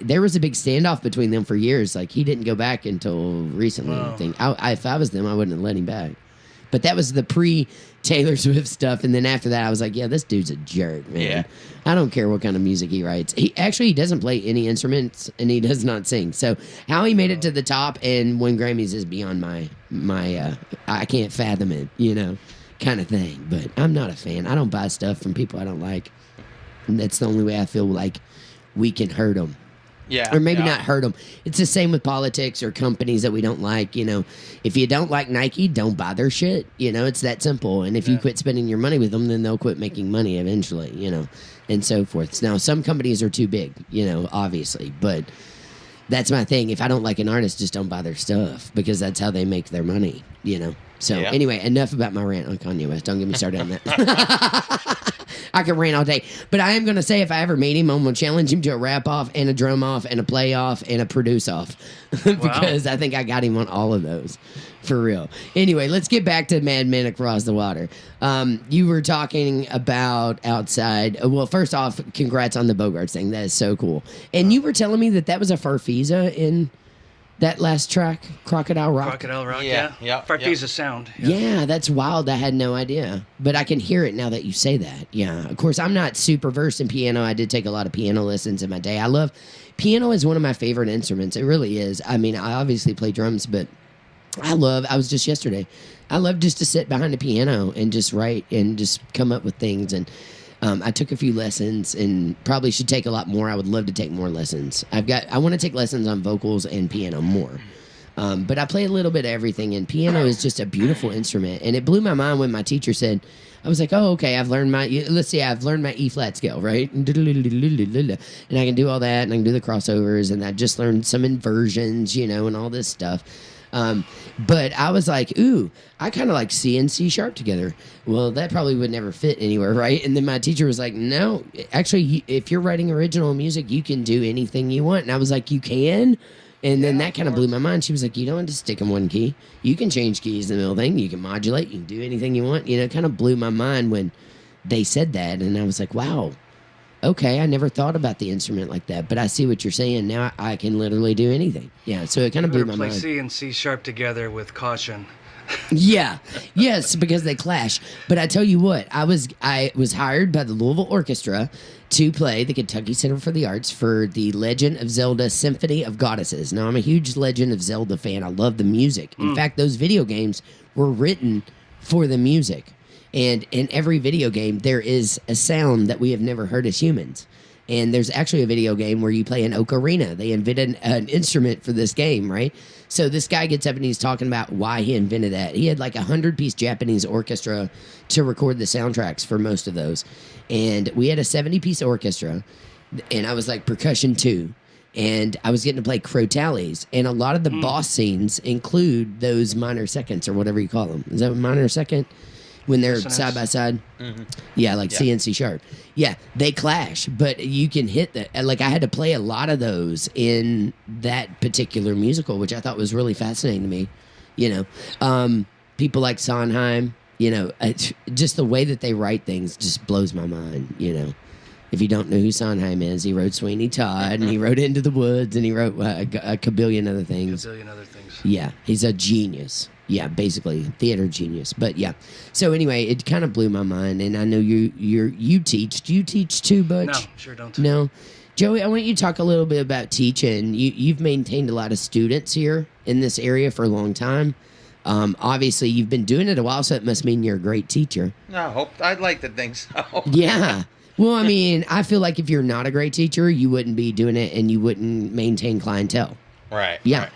there was a big standoff between them for years. Like, he didn't go back until recently, I think. If I was them, I wouldn't have let him back. But that was the pre-Taylor Swift stuff. And then after that, I was like, yeah, this dude's a jerk, man. Yeah. I don't care what kind of music he writes. He doesn't play any instruments, and he does not sing. So how he made it to the top and win Grammys is beyond my I can't fathom it, kind of thing. But I'm not a fan. I don't buy stuff from people I don't like. And that's the only way I feel like we can hurt them. Yeah. Or maybe not hurt them. It's the same with politics or companies that we don't like. If you don't like Nike, don't buy their shit. It's that simple. And if you quit spending your money with them, then they'll quit making money eventually, and so forth. Now, some companies are too big, obviously. But that's my thing. If I don't like an artist, just don't buy their stuff, because that's how they make their money, So anyway, enough about my rant on Kanye West. Don't get me started on that. I can rant all day. But I am going to say, if I ever meet him, I'm going to challenge him to a rap off and a drum off and a play off and a produce off. Because I think I got him on all of those. For real. Anyway, let's get back to Madmen Across the Water. You were talking about outside. Well, first off, congrats on the Bogarts thing. That is so cool. And you were telling me that was a Farfisa in that last track, Crocodile Rock. Crocodile Rock, yeah. Farfisa sound. Yeah, that's wild. I had no idea. But I can hear it now that you say that. Yeah. Of course, I'm not super versed in piano. I did take a lot of piano lessons in my day. Piano is one of my favorite instruments. It really is. I mean, I obviously play drums, but I was just yesterday. I love just to sit behind a piano and just write and just come up with things. And I took a few lessons and probably should take a lot more. I would love to take more lessons. I want to take lessons on vocals and piano more. But I play a little bit of everything, and piano is just a beautiful instrument. And it blew my mind when my teacher said, I was like, oh, okay, I've learned my E flat scale, right? And I can do all that, and I can do the crossovers, and I just learned some inversions, and all this stuff. But I was like, ooh, I kind of like C and C sharp together. Well, that probably would never fit anywhere, right? And then my teacher was like, no, actually, if you're writing original music, you can do anything you want. And I was like, you can? And then that kind of blew my mind. She was like, you don't have to stick in one key. You can change keys in the middle thing. You can modulate. You can do anything you want. It kind of blew my mind when they said that. And I was like, wow. Okay, I never thought about the instrument like that, but I see what you're saying. Now I can literally do anything. Yeah, so it kind of blew my mind. Play C and C sharp together with caution. Yeah, yes, because they clash. But I tell you what, I was hired by the Louisville Orchestra to play the Kentucky Center for the Arts for the Legend of Zelda Symphony of Goddesses. Now, I'm a huge Legend of Zelda fan. I love the music. In fact, those video games were written for the music. And in every video game, there is a sound that we have never heard as humans. And there's actually a video game where you play an ocarina. They invented an instrument for this game, right? So this guy gets up and he's talking about why he invented that. He had like 100-piece Japanese orchestra to record the soundtracks for most of those. And we had a 70-piece orchestra, and I was like percussion too. And I was getting to play crotales. And a lot of the boss scenes include those minor seconds or whatever you call them. Is that a minor second? When they're side by side? Mm-hmm. Yeah, like C and C sharp. Yeah, they clash, but you can hit that. Like, I had to play a lot of those in that particular musical, which I thought was really fascinating to me. You know, people like Sondheim, you know, just the way that they write things just blows my mind, you know. If you don't know who Sondheim is, he wrote Sweeney Todd, and he wrote Into the Woods, and he wrote a kabillion other things. Yeah, he's a genius. Yeah, basically theater genius. But yeah, so anyway, it kind of blew my mind, and I know you teach. Do you teach too, Butch? No, sure don't. No, Joey, I want you to talk a little bit about teaching. You've maintained a lot of students here in this area for a long time. Obviously, you've been doing it a while, so it must mean you're a great teacher. No, I'd like to think so. Yeah. Well, I mean, I feel like if you're not a great teacher, you wouldn't be doing it, and you wouldn't maintain clientele. Right. Yeah. Right.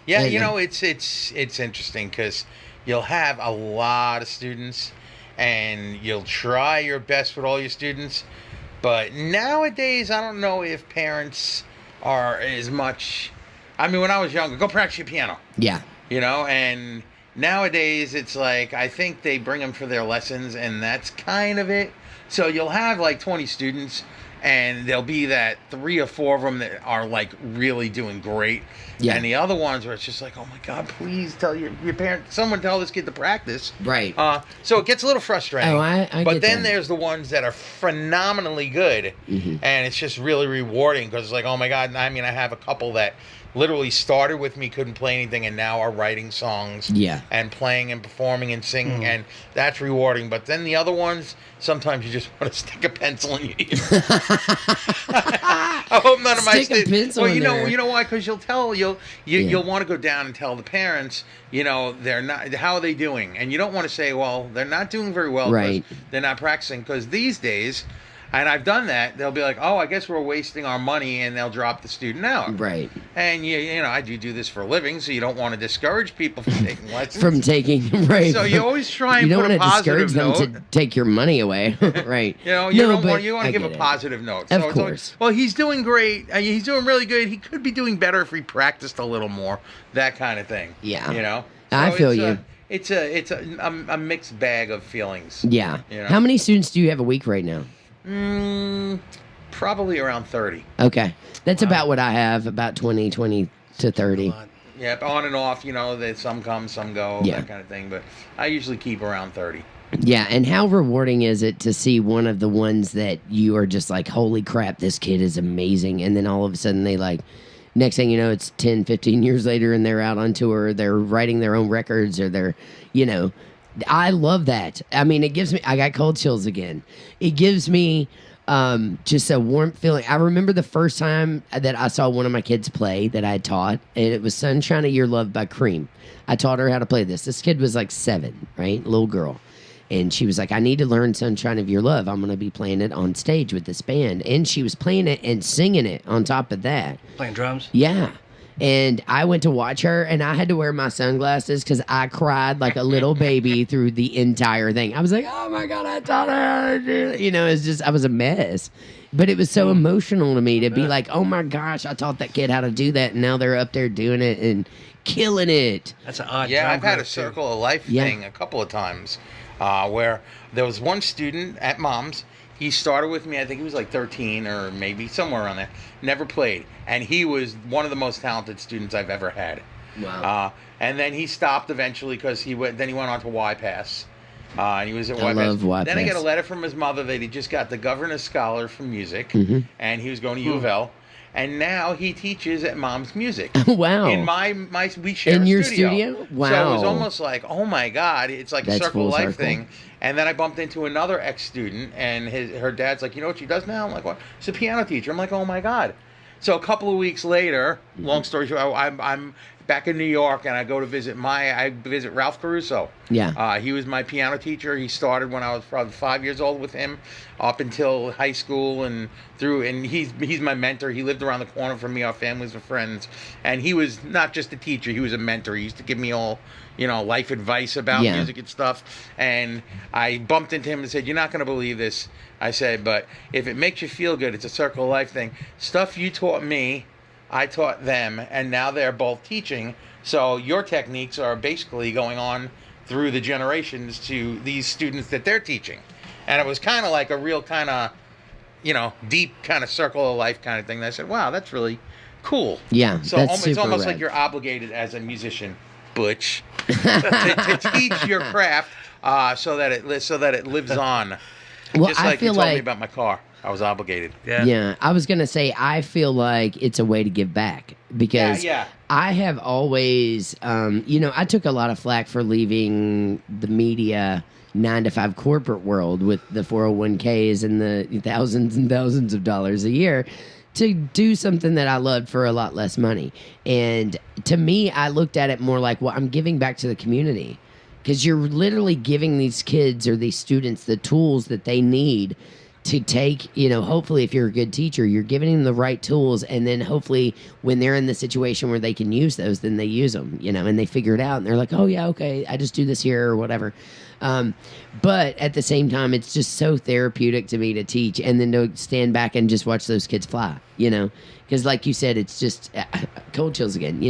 Yeah, you know, it's interesting because you'll have a lot of students, and you'll try your best with all your students, but nowadays, I don't know if parents are as much. I mean, when I was younger, go practice your piano. Yeah. You know, and nowadays it's like I think they bring them for their lessons, and that's kind of it. So you'll have like 20 students, and there'll be that 3 or 4 of them that are like really doing great. Yeah. And the other ones where it's just like, oh my God, please tell your parent, someone tell this kid to practice. Right. So it gets a little frustrating. Oh, I But get then that. there's the ones that are phenomenally good, and it's just really rewarding because it's like, oh my God. I mean, I have a couple that literally started with me, couldn't play anything, and now are writing songs. Yeah. And playing and performing and singing, and that's rewarding. But then the other ones, sometimes you just want to stick a pencil in your ear. I hope none of my Stick a students. pencil Well, in you know, there. you know why? Because you'll want to go down and tell the parents, you know, they're not. How are they doing? And you don't want to say, well, they're not doing very well. Right. They're not practicing. Because these days. And I've done that. They'll be like, "Oh, I guess we're wasting our money," and they'll drop the student out. Right. And you know, I do this for a living, so you don't want to discourage people from taking lessons. From taking right. So you always try and you don't put a want to discourage positive them note. to take your money away. Right. You know, you want to give a positive note. Of So it's course. like, well, he's doing great. He's doing really good. He could be doing better if he practiced a little more. That kind of thing. Yeah. You know. I So feel it's you. It's a mixed bag of feelings. Yeah. You know? How many students do you have a week right now? Probably around 30. Okay. That's about what I have, about 20 to 30. Yeah, on and off, you know, that some come, some go, Yeah. that kind of thing. But I usually keep around 30. Yeah, and how rewarding is it to see one of the ones that you are just like, holy crap, this kid is amazing. And then all of a sudden they like, next thing you know, it's 10, 15 years later and they're out on tour, they're writing their own records or they're, you know, I love that. I mean, it gives me, I got cold chills again. It gives me just a warm feeling. I remember the first time that I saw one of my kids play that I had taught, and it was Sunshine of Your Love by Cream. I taught her how to play this. This kid was like 7, right? Little girl. And she was like, I need to learn Sunshine of Your Love. I'm going to be playing it on stage with this band. And she was playing it and singing it on top of that. Playing drums? Yeah. And I went to watch her, and I had to wear my sunglasses because I cried like a little baby through the entire thing. I was like, oh, my God, I taught her how to do it. You know, it's just, I was a mess. But it was so emotional to me to be like, oh, my gosh, I taught that kid how to do that, and now they're up there doing it and killing it. That's an odd Yeah, drum I've had a group, too. circle of life thing a couple of times where there was one student at Mom's. He started with me, I think he was like 13 or maybe somewhere around there. Never played. And he was one of the most talented students I've ever had. Wow. And then he stopped eventually because he went on to YPass. And he was at I YPass. love YPass. Then I got a letter from his mother that he just got the Governor's Scholar for Music. And he was going to U of L. And now he teaches at Mom's Music. Wow. In my we share In a your studio. studio? Wow. So it was almost like, oh my God, it's like That's a circle full of life circle. thing. And then I bumped into another ex-student, and her dad's like, you know what she does now? I'm like, what? She's a piano teacher. I'm like, oh my God. So a couple of weeks later, long story short, I'm back in New York, and I visit Ralph Caruso. Yeah. He was my piano teacher. He started when I was probably 5 years old with him, up until high school and through. And he's my mentor. He lived around the corner from me. Our families were friends, and he was not just a teacher. He was a mentor. He used to give me all, life advice about music and stuff. And I bumped into him and said, "You're not going to believe this." I said, "But if it makes you feel good, it's a circle of life thing. Stuff you taught me, I taught them, and now they're both teaching. So your techniques are basically going on through the generations to these students that they're teaching." And it was kind of like a real kind of, deep kind of circle of life kind of thing. And I said, "Wow, that's really cool." Yeah. So that's it's almost rad. like you're obligated as a musician, Butch, to teach your craft so that it lives on. Well, Just I like you feel told me like about my car. I was obligated. Yeah, I was gonna say I feel like it's a way to give back because Yeah. I have always, I took a lot of flack for leaving the media 9-to-5 corporate world with the 401ks and the thousands and thousands of dollars a year to do something that I loved for a lot less money. And to me, I looked at it more like, well, I'm giving back to the community because you're literally giving these kids or these students the tools that they need to take, hopefully if you're a good teacher, you're giving them the right tools. And then hopefully when they're in the situation where they can use those, then they use them, and they figure it out and they're like, oh yeah, okay, I just do this here or whatever. But at the same time, it's just so therapeutic to me to teach and then to stand back and just watch those kids fly, because like you said, it's just cold chills again,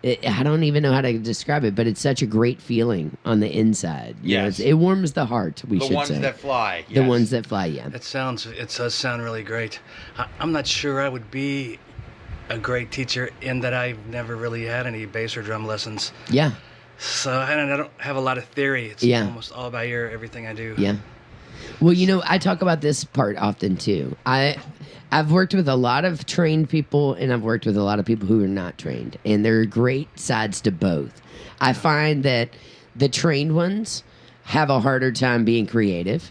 I don't even know how to describe it, but it's such a great feeling on the inside. Yes. It warms the heart, we should say. The ones that fly. The ones that fly, yeah. It does sound really great. I'm not sure I would be a great teacher in that I've never really had any bass or drum lessons. Yeah. So I don't have a lot of theory. It's almost all by ear, everything I do. Yeah. Well, I talk about this part often too. I've worked with a lot of trained people and I've worked with a lot of people who are not trained, and there are great sides to both. I find that the trained ones have a harder time being creative.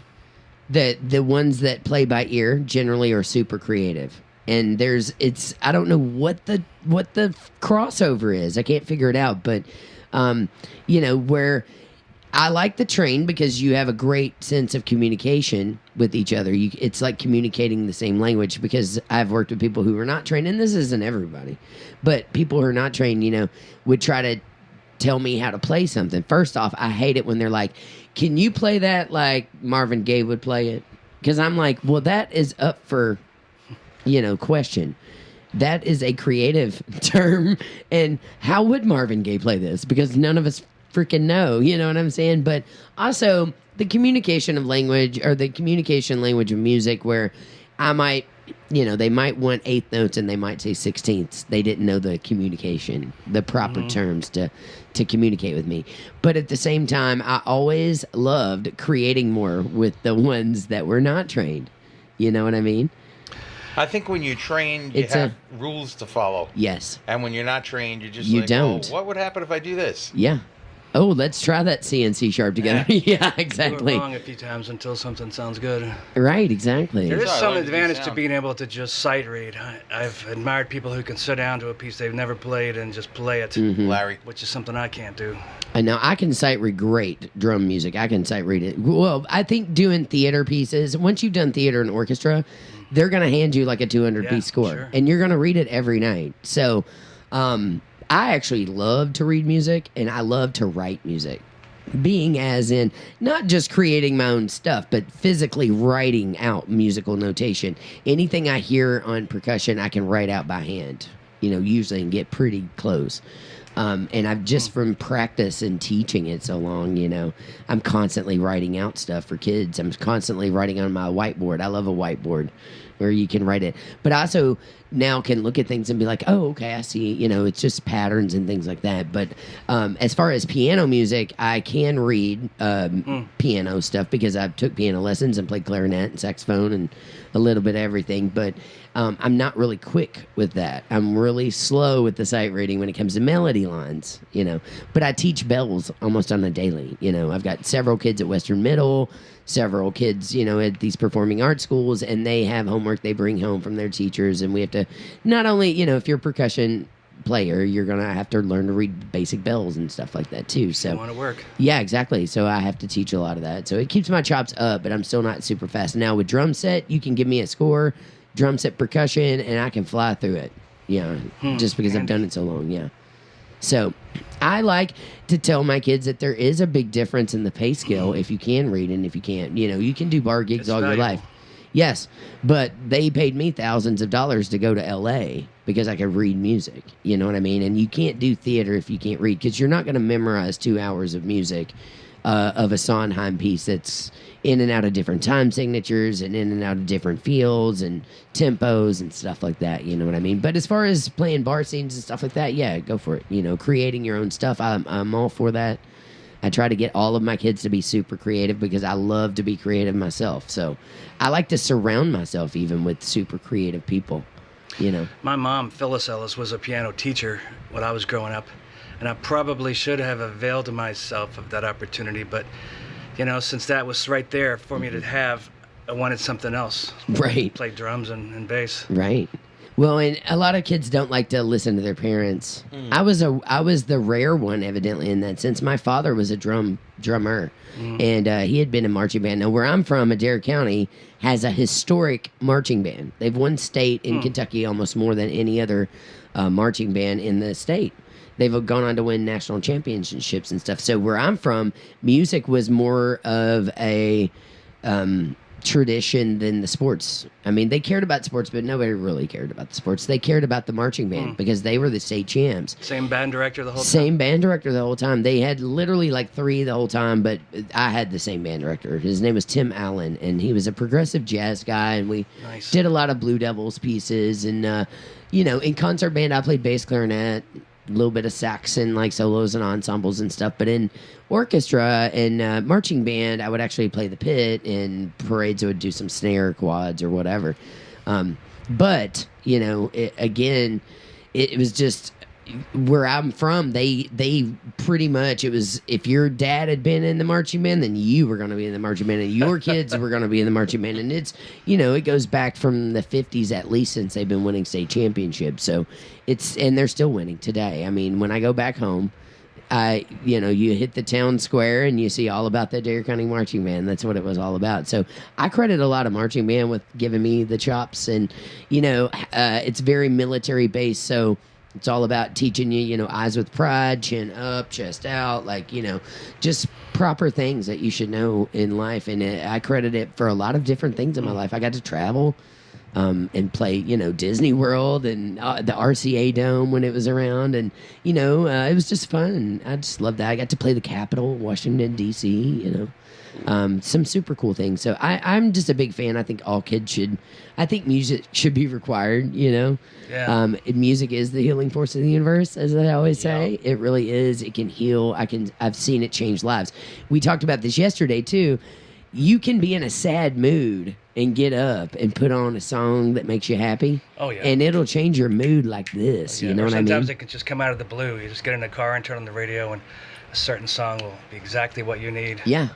The ones that play by ear generally are super creative. And I don't know what the crossover is. I can't figure it out, but where I like the train because you have a great sense of communication with each other. It's like communicating the same language, because I've worked with people who are not trained, and this isn't everybody, but people who are not trained, would try to tell me how to play something. First off, I hate it when they're like, "Can you play that like Marvin Gaye would play it?" Because I'm like, well, that is up for, question. That is a creative term, and how would Marvin Gaye play this? Because none of us freaking know, you know what I'm saying? But also the communication of language, or the communication language of music, where I might, they might want eighth notes and they might say sixteenths. They didn't know the communication, the proper terms to communicate with me. But at the same time, I always loved creating more with the ones that were not trained. You know what I mean? I think when you're trained, you have rules to follow. Yes. And when you're not trained, you're just You like, don't. "Oh, what would happen if I do this?" Yeah. Oh, let's try that C and C sharp together. Yeah, exactly. Do it wrong a few times until something sounds good. Right, exactly. There is Sorry, some what did you advantage to sound? being able to just sight read. I've admired people who can sit down to a piece they've never played and just play it, Larry. which is something I can't do. And now I can sight read great drum music. I can sight read it. Well, I think doing theater pieces, once you've done theater and orchestra, they're going to hand you like a 200-piece score. Sure. And you're going to read it every night. So I actually love to read music, and I love to write music. Being as in not just creating my own stuff, but physically writing out musical notation. Anything I hear on percussion, I can write out by hand, usually, and get pretty close. And I've just from practice and teaching it so long, I'm constantly writing out stuff for kids. I'm constantly writing on my whiteboard. I love a whiteboard where you can write it. But I also now can look at things and be like, oh, okay, I see, it's just patterns and things like that. But as far as piano music, I can read piano stuff because I've took piano lessons and played clarinet and saxophone and a little bit of everything. But I'm not really quick with that. I'm really slow with the sight reading when it comes to melody lines, But I teach bells almost on a daily. I've got several kids at Western Middle, several kids, at these performing arts schools, and they have homework they bring home from their teachers. And we have to not only, if you're a percussion player, you're gonna have to learn to read basic bells and stuff like that too. So You want to work. yeah, exactly. So I have to teach a lot of that. So it keeps my chops up, but I'm still not super fast. Now with drum set, you can give me a score, drum set percussion, and I can fly through it. Yeah, just because I've done it so long. Yeah. So I like to tell my kids that there is a big difference in the pay scale if you can read and if you can't. You know, you can do bar gigs It's all your valuable. life. Yes, but they paid me thousands of dollars to go to L.A. because I could read music. You know what I mean? And you can't do theater if you can't read because you're not going to memorize 2 hours of music of a Sondheim piece that's in and out of different time signatures and in and out of different fields and tempos and stuff like that. You know what I mean? But as far as playing bar scenes and stuff like that, yeah, go for it. You know, creating your own stuff, I'm all for that. I try to get all of my kids to be super creative because I love to be creative myself. So I like to surround myself even with super creative people, you know. My mom, Phyllis Ellis, was a piano teacher when I was growing up, and I probably should have availed myself of that opportunity, but, you know, since that was right there for me to have, I wanted something else. Right. Play drums and bass. Right. Well, and a lot of kids don't like to listen to their parents. I was the rare one, evidently, in that since my father was a drummer, and he had been in marching band. Now, where I'm from, Adair County has a historic marching band. They've won state in Kentucky almost more than any other marching band in the state. They've gone on to win national championships and stuff. So where I'm from, music was more of a tradition than the sports. I mean, they cared about sports, but nobody really cared about the sports. They cared about the marching band because they were the state champs. Same band director the whole time? Same band director the whole time. They had literally like 3 the whole time, but I had the same band director. His name was Tim Allen, and he was a progressive jazz guy, and we Nice. did a lot of Blue Devils pieces. And, you know, in concert band, I played bass clarinet, a little bit of sax and like solos and ensembles and stuff. But in orchestra and marching band, I would actually play the pit, and parades I would do some snare quads or whatever. But you know, it was just where I'm from. They pretty much, it was if your dad had been in the marching band, then you were going to be in the marching band, and your kids were going to be in the marching band. And it's, you know, it goes back from the 50s at least since they've been winning state championships. So and they're still winning today. I mean, when I go back home, you know, you hit the town square and you see all about the Adair County Marching Band. That's what it was all about. So I credit a lot of marching band with giving me the chops, and you know, it's very military based. So it's all about teaching you, you know, eyes with pride, chin up, chest out, like, you know, just proper things that you should know in life. And I credit it for a lot of different things in my life. I got to travel and play, you know, Disney World and the RCA Dome when it was around. And, you know, it was just fun. I just loved that. I got to play the Capitol, Washington, D.C., you know. Some super cool things. So I'm just a big fan. I think all kids should. I think music should be required. You know, music is the healing force of the universe, as I always say. It really is. It can heal. I've seen it change lives. We talked about this yesterday too. You can be in a sad mood and get up and put on a song that makes you happy. Oh, yeah. And it'll change your mood like this. You know what I mean? Sometimes it can just come out of the blue. You just get in the car and turn on the radio, and a certain song will be exactly what you need. Yeah.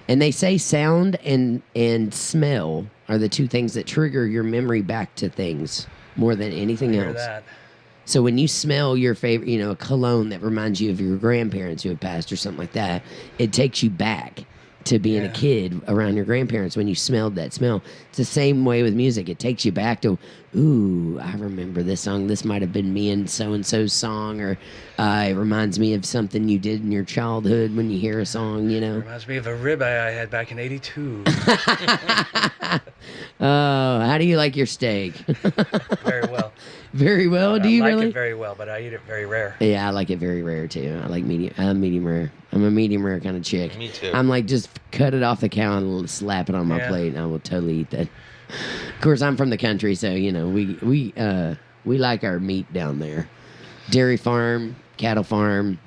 And they say sound and smell are the 2 things that trigger your memory back to things more than anything I hear else. that. So when you smell your favorite, you know, a cologne that reminds you of your grandparents who have passed or something like that, it takes you back to being a kid around your grandparents when you smelled that smell. It's the same way with music. It takes you back to, ooh, I remember this song. This might have been me and so-and-so's song, or it reminds me of something you did in your childhood when you hear a song, you know. Reminds me of a ribeye I had back in '82. Oh, how do you like your steak? Very well. Very well. Do you I like really? it very well, but I eat it very rare. Yeah, I like it very rare too. I like medium. I'm medium rare. I'm a medium rare kind of chick. Me too. I'm like, just cut it off the cow and slap it on my plate, and I will totally eat that. Of course, I'm from the country, so you know we like our meat down there. Dairy farm, cattle farm,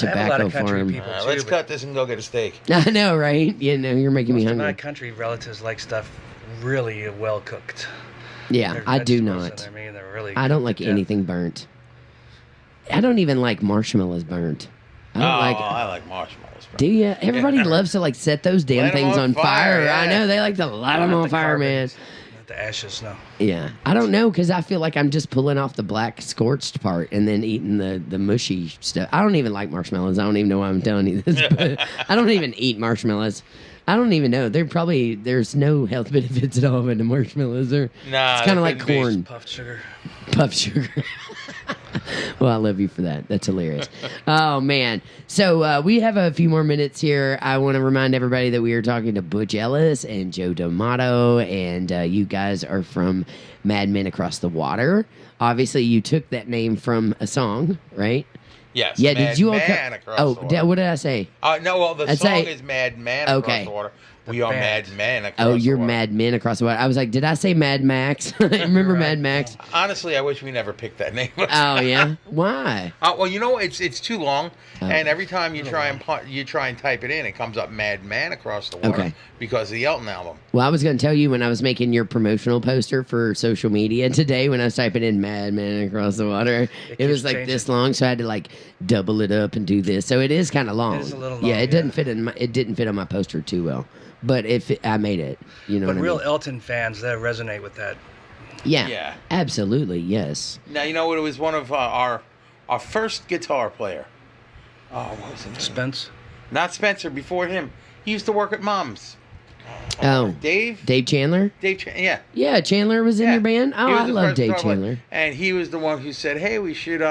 I have a lot tobacco of country farm. people too, Let's but cut this and go get a steak. I know, right? You know, you're making me most of hungry. my country relatives like stuff really well cooked. Yeah, Their I do vegetables not. and their meat, they're really I don't like good. anything burnt. I don't even like marshmallows burnt. I don't like. I like marshmallows. Do you? Everybody loves to like set those damn Light 'em things on on fire. fire, I yeah. know they like to light them on The fire, man. carbons, with the ashes, no. Yeah, I don't know because I feel like I'm just pulling off the black scorched part and then eating the mushy stuff. I don't even like marshmallows. I don't even know why I'm telling you this, but I don't even eat marshmallows. I don't even know. There's no health benefits at all in the marshmallows. Nah, it's kind of like couldn't be. corn. Puffed sugar. Puff sugar. Well, I love you for that. That's hilarious. Oh, man. So we have a few more minutes here. I want to remind everybody that we are talking to Butch Ellis and Joe D'Amato, and you guys are from Madmen Across the Water. Obviously, you took that name from a song, right? Yes. Yeah, did you all Man Across the Water. what did I say? No, well, the I'd song say- is Mad Man Across the Water. We are band. Mad Men Across Oh, the you're Water. Mad Men Across the Water. I was like, did I say Mad Max? Remember Right. Mad Max? Honestly, I wish we never picked that name. Oh, yeah? Why? Well, you know, it's too long, Oh. and every time you try and type it in, it comes up Mad Man Across the Water Okay. because of the Elton album. Well, I was going to tell you when I was making your promotional poster for social media today, when I was typing in Mad Men Across the Water, it was keeps like changing. this long, so I had to like double it up and do this. So it is kind of long. It is a little Yeah, long, it doesn't yeah. fit in. It didn't fit on my poster too well, but I made it. You know But what real I mean? Elton fans, that resonate with that. Yeah. Yeah. Absolutely. Yes. Now, you know, it was one of our first guitar player. Oh, what was his name? Spence. Not Spencer, before him. He used to work at Mom's. Oh, Dave? Dave Chandler. Yeah. Yeah, Chandler was in Yeah. your band. Oh, He was I the love first Dave guitar player. Chandler. And he was the one who said, hey, we should...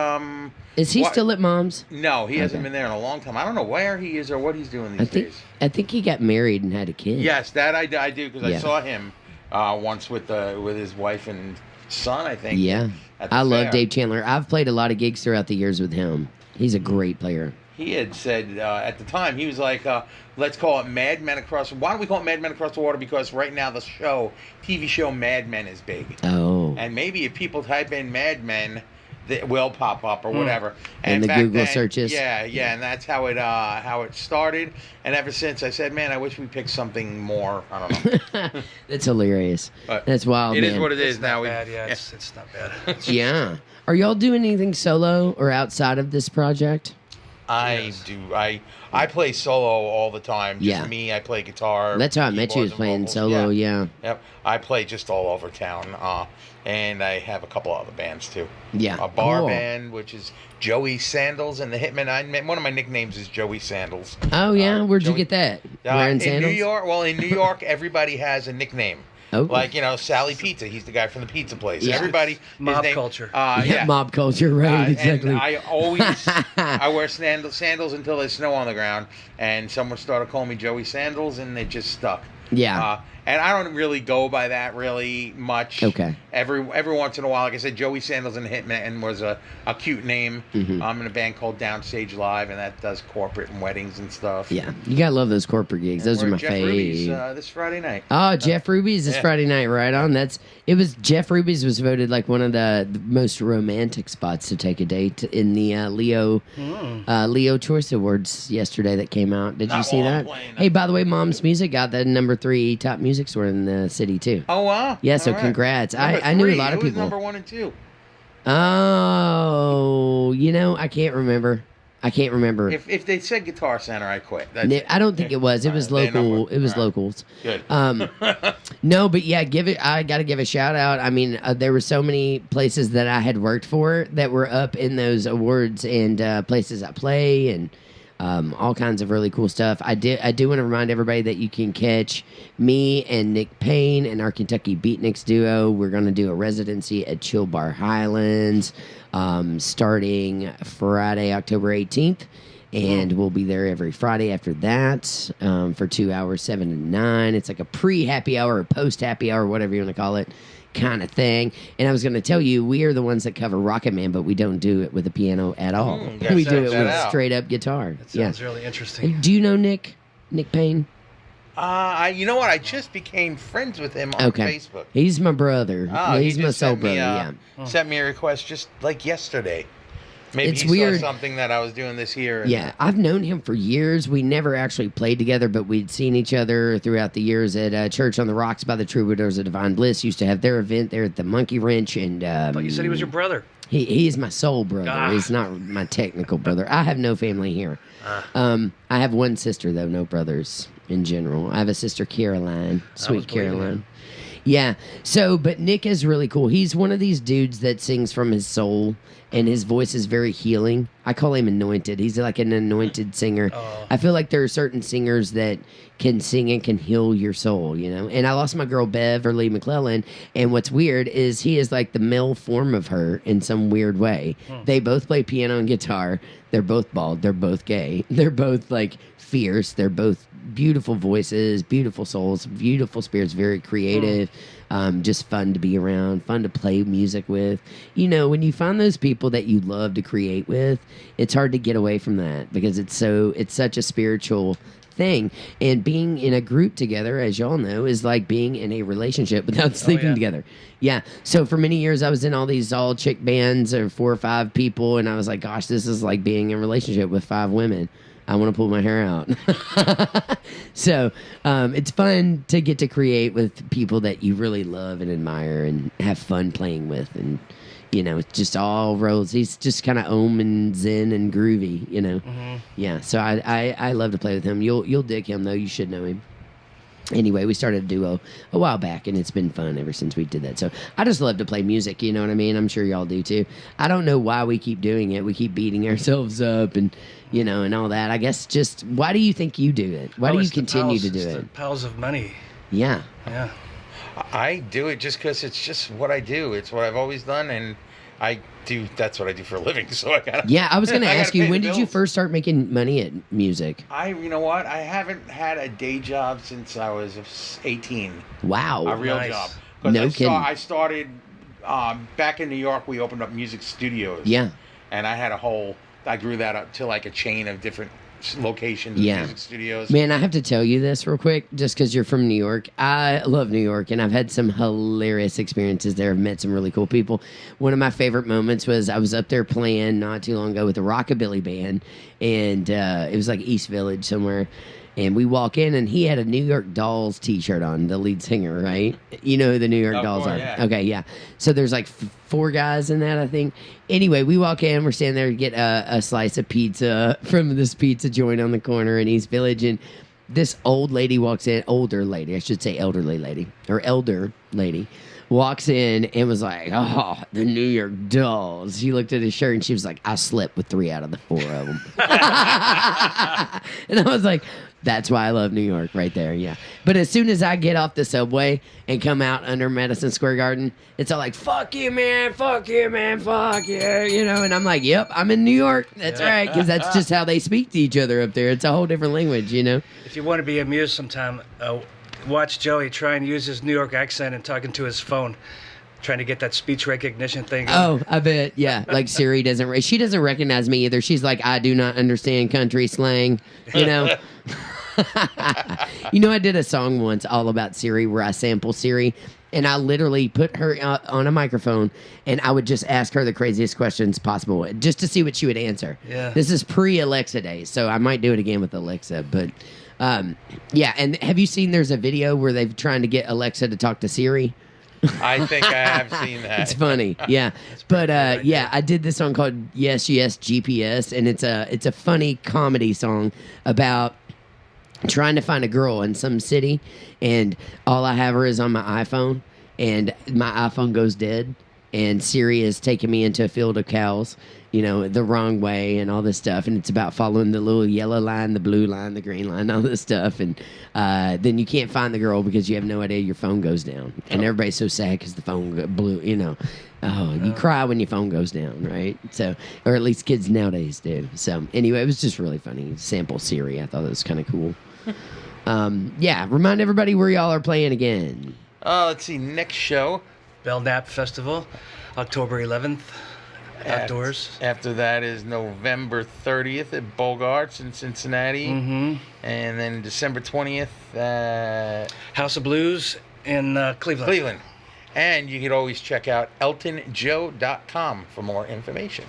Is he what- still at Mom's? No, he hasn't Okay. been there in a long time. I don't know where he is or what he's doing these days. I think he got married and had a kid. Yes, that I do because Yeah. I saw him once with his wife and son, I think. Yeah. at the I love fair. Dave Chandler. I've played a lot of gigs throughout the years with him. He's a great player. He had said at the time, he was like, let's call it Mad Men Across... Why don't we call it Mad Men Across the Water? Because right now the TV show Mad Men is big. Oh. And maybe if people type in Mad Men, it will pop up or whatever. And the back Google then- searches. Yeah, and that's how it started. And ever since, I said, man, I wish we picked something more. I don't know. That's hilarious. But That's wild, It man. is what it is It's now. not We- bad, yeah. It's not bad. Yeah. Are y'all doing anything solo or outside of this project? I Yes. do. I play solo all the time. Just Yeah. me. I play guitar. That's how I met you, was keyboards and playing vocals. solo, yeah. Yep. I play just all over town. And I have a couple other bands too. Yeah. A bar Cool. band, which is Joey Sandals and the Hitmen. One of my nicknames is Joey Sandals. Oh, yeah? Where'd you Joey- get that? Wearing in sandals? New York. Well, in New York, everybody has a nickname. Oh. Like, Sally Pizza. He's the guy from the pizza place. Yeah. Everybody. his Mob name- culture. Yeah, mob culture, right? Exactly. And I always I wear sandals until there's snow on the ground, and someone started calling me Joey Sandals, and they just stuck. Yeah. And I don't really go by that really much. Okay. Every once in a while, like I said, Joey Sandals and Hitman was a cute name. Mm-hmm. I'm in a band called Downstage Live, and that does corporate and weddings and stuff. Yeah. You gotta love those corporate gigs. Those are We're my at Jeff Ruby's, fave. this Friday night. Oh, Jeff Ruby's this Yeah. Friday night, right on. Jeff Ruby's was voted like one of the most romantic spots to take a date in the Leo Choice Awards yesterday that came out. Did you Not see while I'm that? playing. Hey, by the way, Mom's Music got the #3 top music store in the city too. Oh wow! Yeah, so All right. congrats. Number I knew a three. lot of Who was people. number 1 and 2. Oh, I can't remember. If they said Guitar Center, I quit. That's it. I don't think it was. It was All right, they're local. number- It was all right. locals. Good. No, but yeah, I got to give a shout out. I mean, there were so many places that I had worked for that were up in those awards and places I play and all kinds of really cool stuff. I do want to remind everybody that you can catch me and Nick Payne and our Kentucky Beatniks duo. We're going to do a residency at Chill Bar Highlands starting Friday, October 18th. And we'll be there every Friday after that for 2 hours, 7 to 9. It's like a pre-happy hour or post-happy hour, whatever you want to call it, kind of thing. And I was going to tell you, we are the ones that cover Rocket Man, but we don't do it with a piano at all. gotta We do check it that with out. straight up guitar. That sounds really interesting. Do you know Nick Payne? You know what? I just became friends with him on Okay. Facebook. He's my brother. Oh, He's he my just soul sent me, brother, yeah. Sent me a request just like yesterday. Maybe It's he weird. saw something that I was doing this year. and- Yeah, I've known him for years. We never actually played together, but we'd seen each other throughout the years at Church on the Rocks by the Troubadours of Divine Bliss. Used to have their event there at the Monkey Wrench, and But you said he was your brother. he's my soul brother. Ah. He's not my technical brother. I have no family here. I have one sister though, no brothers in general. I have a sister, Caroline, sweet believing Caroline. Yeah. So, but Nick is really cool. He's one of these dudes that sings from his soul, and his voice is very healing. I call him anointed. He's like an anointed singer. Oh. I feel like there are certain singers that can sing and can heal your soul, you know? And I lost my girl, Beverly McClellan, and what's weird is he is like the male form of her in some weird way. They both play piano and guitar. They're both bald. They're both gay. They're both like fierce. They're both beautiful voices, beautiful souls, beautiful spirits, very creative, just fun to be around, fun to play music with. You know, when you find those people that you love to create with, it's hard to get away from that because it's such a spiritual thing. And being in a group together, as y'all know, is like being in a relationship without sleeping together. Yeah. So for many years, I was in all these all chick bands of 4 or 5 people, and I was like, gosh, this is like being in a relationship with 5 women. I want to pull my hair out. So it's fun to get to create with people that you really love and admire and have fun playing with. And, you know, it's just all rolls. He's just kind of and zen and groovy, you know. Mm-hmm. Yeah, so I love to play with him. You'll dig him, though. You should know him. Anyway, we started a duo a while back, and it's been fun ever since we did that. So I just love to play music, you know what I mean? I'm sure y'all do, too. I don't know why we keep doing it. We keep beating ourselves up and, you know, and all that. I guess just, why do you think you do it? Why do you continue to do it's it? The piles of money. Yeah. Yeah. I do it just because it's just what I do. It's what I've always done, and that's what I do for a living. So I gotta. Yeah, I was going to ask you, pay the when did you bills. first start making money at music? You know what? I haven't had a day job since I was 18. Wow. A real Nice. job. 'Cause No kidding. I started back in New York. We opened up music studios. Yeah. And I grew that up to like a chain of different locations, Yeah. music studios. Man, I have to tell you this real quick, just because you're from New York. I love New York, and I've had some hilarious experiences there. I've met some really cool people. One of my favorite moments was I was up there playing not too long ago with a rockabilly band, and it was like East Village somewhere. And we walk in, and he had a New York Dolls T-shirt on, the lead singer, right? You know who the New York Of Dolls course, are. yeah. Okay, yeah. So there's like 4 guys in that, I think. Anyway, we walk in, we're standing there to get a slice of pizza from this pizza joint on the corner in East Village, and this old lady walks in, older lady, I should say elderly lady, or elder lady, walks in and was like, oh, the New York Dolls. She looked at his shirt and she was like, I slept with 3 out of the 4 of them. And I was like, that's why I love New York right there, yeah. But as soon as I get off the subway and come out under Madison Square Garden, it's all like, fuck you, man, fuck you, man, fuck you, you know? And I'm like, yep, I'm in New York. That's right, because that's just how they speak to each other up there. It's a whole different language, you know? If you want to be amused sometime, watch Joey try and use his New York accent and talking to his phone, trying to get that speech recognition thing. Oh, I bet. Yeah. Like Siri she doesn't recognize me either. She's like, I do not understand country slang, you know? You know, I did a song once all about Siri where I sample Siri, and I literally put her on a microphone and I would just ask her the craziest questions possible just to see what she would answer. Yeah. This is pre-Alexa days, so I might do it again with Alexa, but yeah. And have you seen there's a video where they've trying to get Alexa to talk to Siri? I think I have seen that. It's funny, yeah. But yeah, I did this song called Yes Yes GPS, and it's a funny comedy song about trying to find a girl in some city, and all I have her is on my iPhone, and my iPhone goes dead, and Siri is taking me into a field of cows, you know, the wrong way and all this stuff, and it's about following the little yellow line, the blue line, the green line, all this stuff, and then you can't find the girl because you have no idea your phone goes down, and everybody's so sad because the phone blew, you know. Oh, you cry when your phone goes down, right? So, or at least kids nowadays do. So, anyway, it was just really funny. Sample Siri, I thought it was kind of cool. Yeah, remind everybody where y'all are playing again. Let's see, next show. Belknap Festival, October 11th, outdoors. After that is November 30th at Bogarts in Cincinnati. Mm-hmm. And then December 20th House of Blues in Cleveland. Cleveland. And you could always check out eltonjoe.com for more information.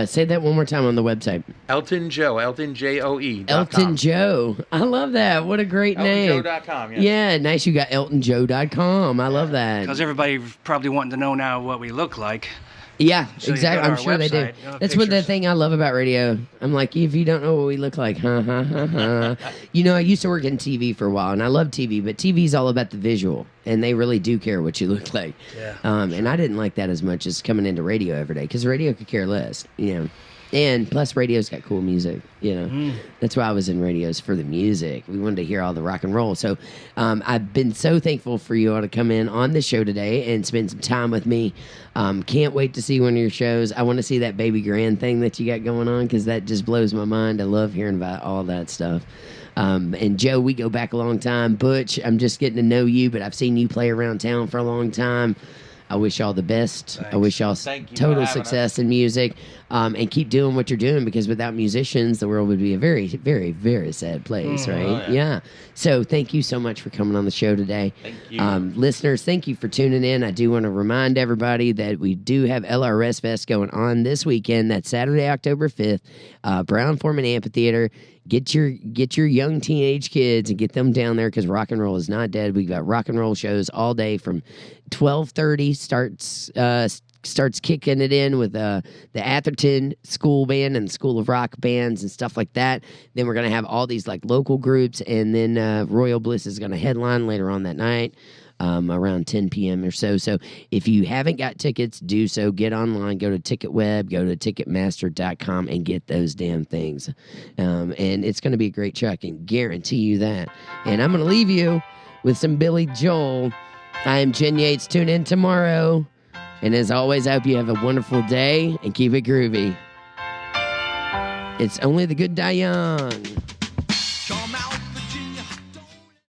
Say that one more time on the website. Elton Joe, EltonJoe.com. Elton Joe. I love that. What a great name. EltonJoe.com, yes. Yeah, nice. You got EltonJoe.com. I love that. Because everybody probably wanting to know now what we look like. Yeah, So you exactly. go to I'm our sure they do. website, you'll have That's what the pictures. thing I love about radio. I'm like, if you don't know what we look like, You know, I used to work in TV for a while, and I love TV, but TV's all about the visual, and they really do care what you look like. Yeah. And I didn't like that as much as coming into radio every day, because radio could care less, you know. And plus, radio's got cool music, you know. That's why I was in radios, for the music. We wanted to hear all the rock and roll. So I've been so thankful for you all to come in on the show today and spend some time with me. Can't wait to see one of your shows. I want to see that Baby Grand thing that you got going on, because that just blows my mind. I love hearing about all that stuff. And Joe, we go back a long time. Butch, I'm just getting to know you, but I've seen you play around town for a long time. I wish y'all the best. Thanks. I wish y'all Thank you for total having success in music, and keep doing what you're doing, because without musicians, the world would be a very, very, very sad place, right? Oh, yeah. Yeah. So thank you so much for coming on the show today. Thank you. Listeners, thank you for tuning in. I do want to remind everybody that we do have LRS Fest going on this weekend. That's Saturday, October 5th, Brown-Forman Amphitheater. Get your young teenage kids and get them down there, because rock and roll is not dead. We've got rock and roll shows all day from 12:30 starts kicking it in with the Atherton School Band and School of Rock bands and stuff like that. Then we're gonna have all these like local groups, and then Royal Bliss is gonna headline later on that night. Around 10 p.m. or so. So if you haven't got tickets, do so. Get online, go to TicketWeb, go to Ticketmaster.com and get those damn things. And it's going to be a great show. I can guarantee you that. And I'm going to leave you with some Billy Joel. I am Jen Yates. Tune in tomorrow. And as always, I hope you have a wonderful day and keep it groovy. It's only the good die young.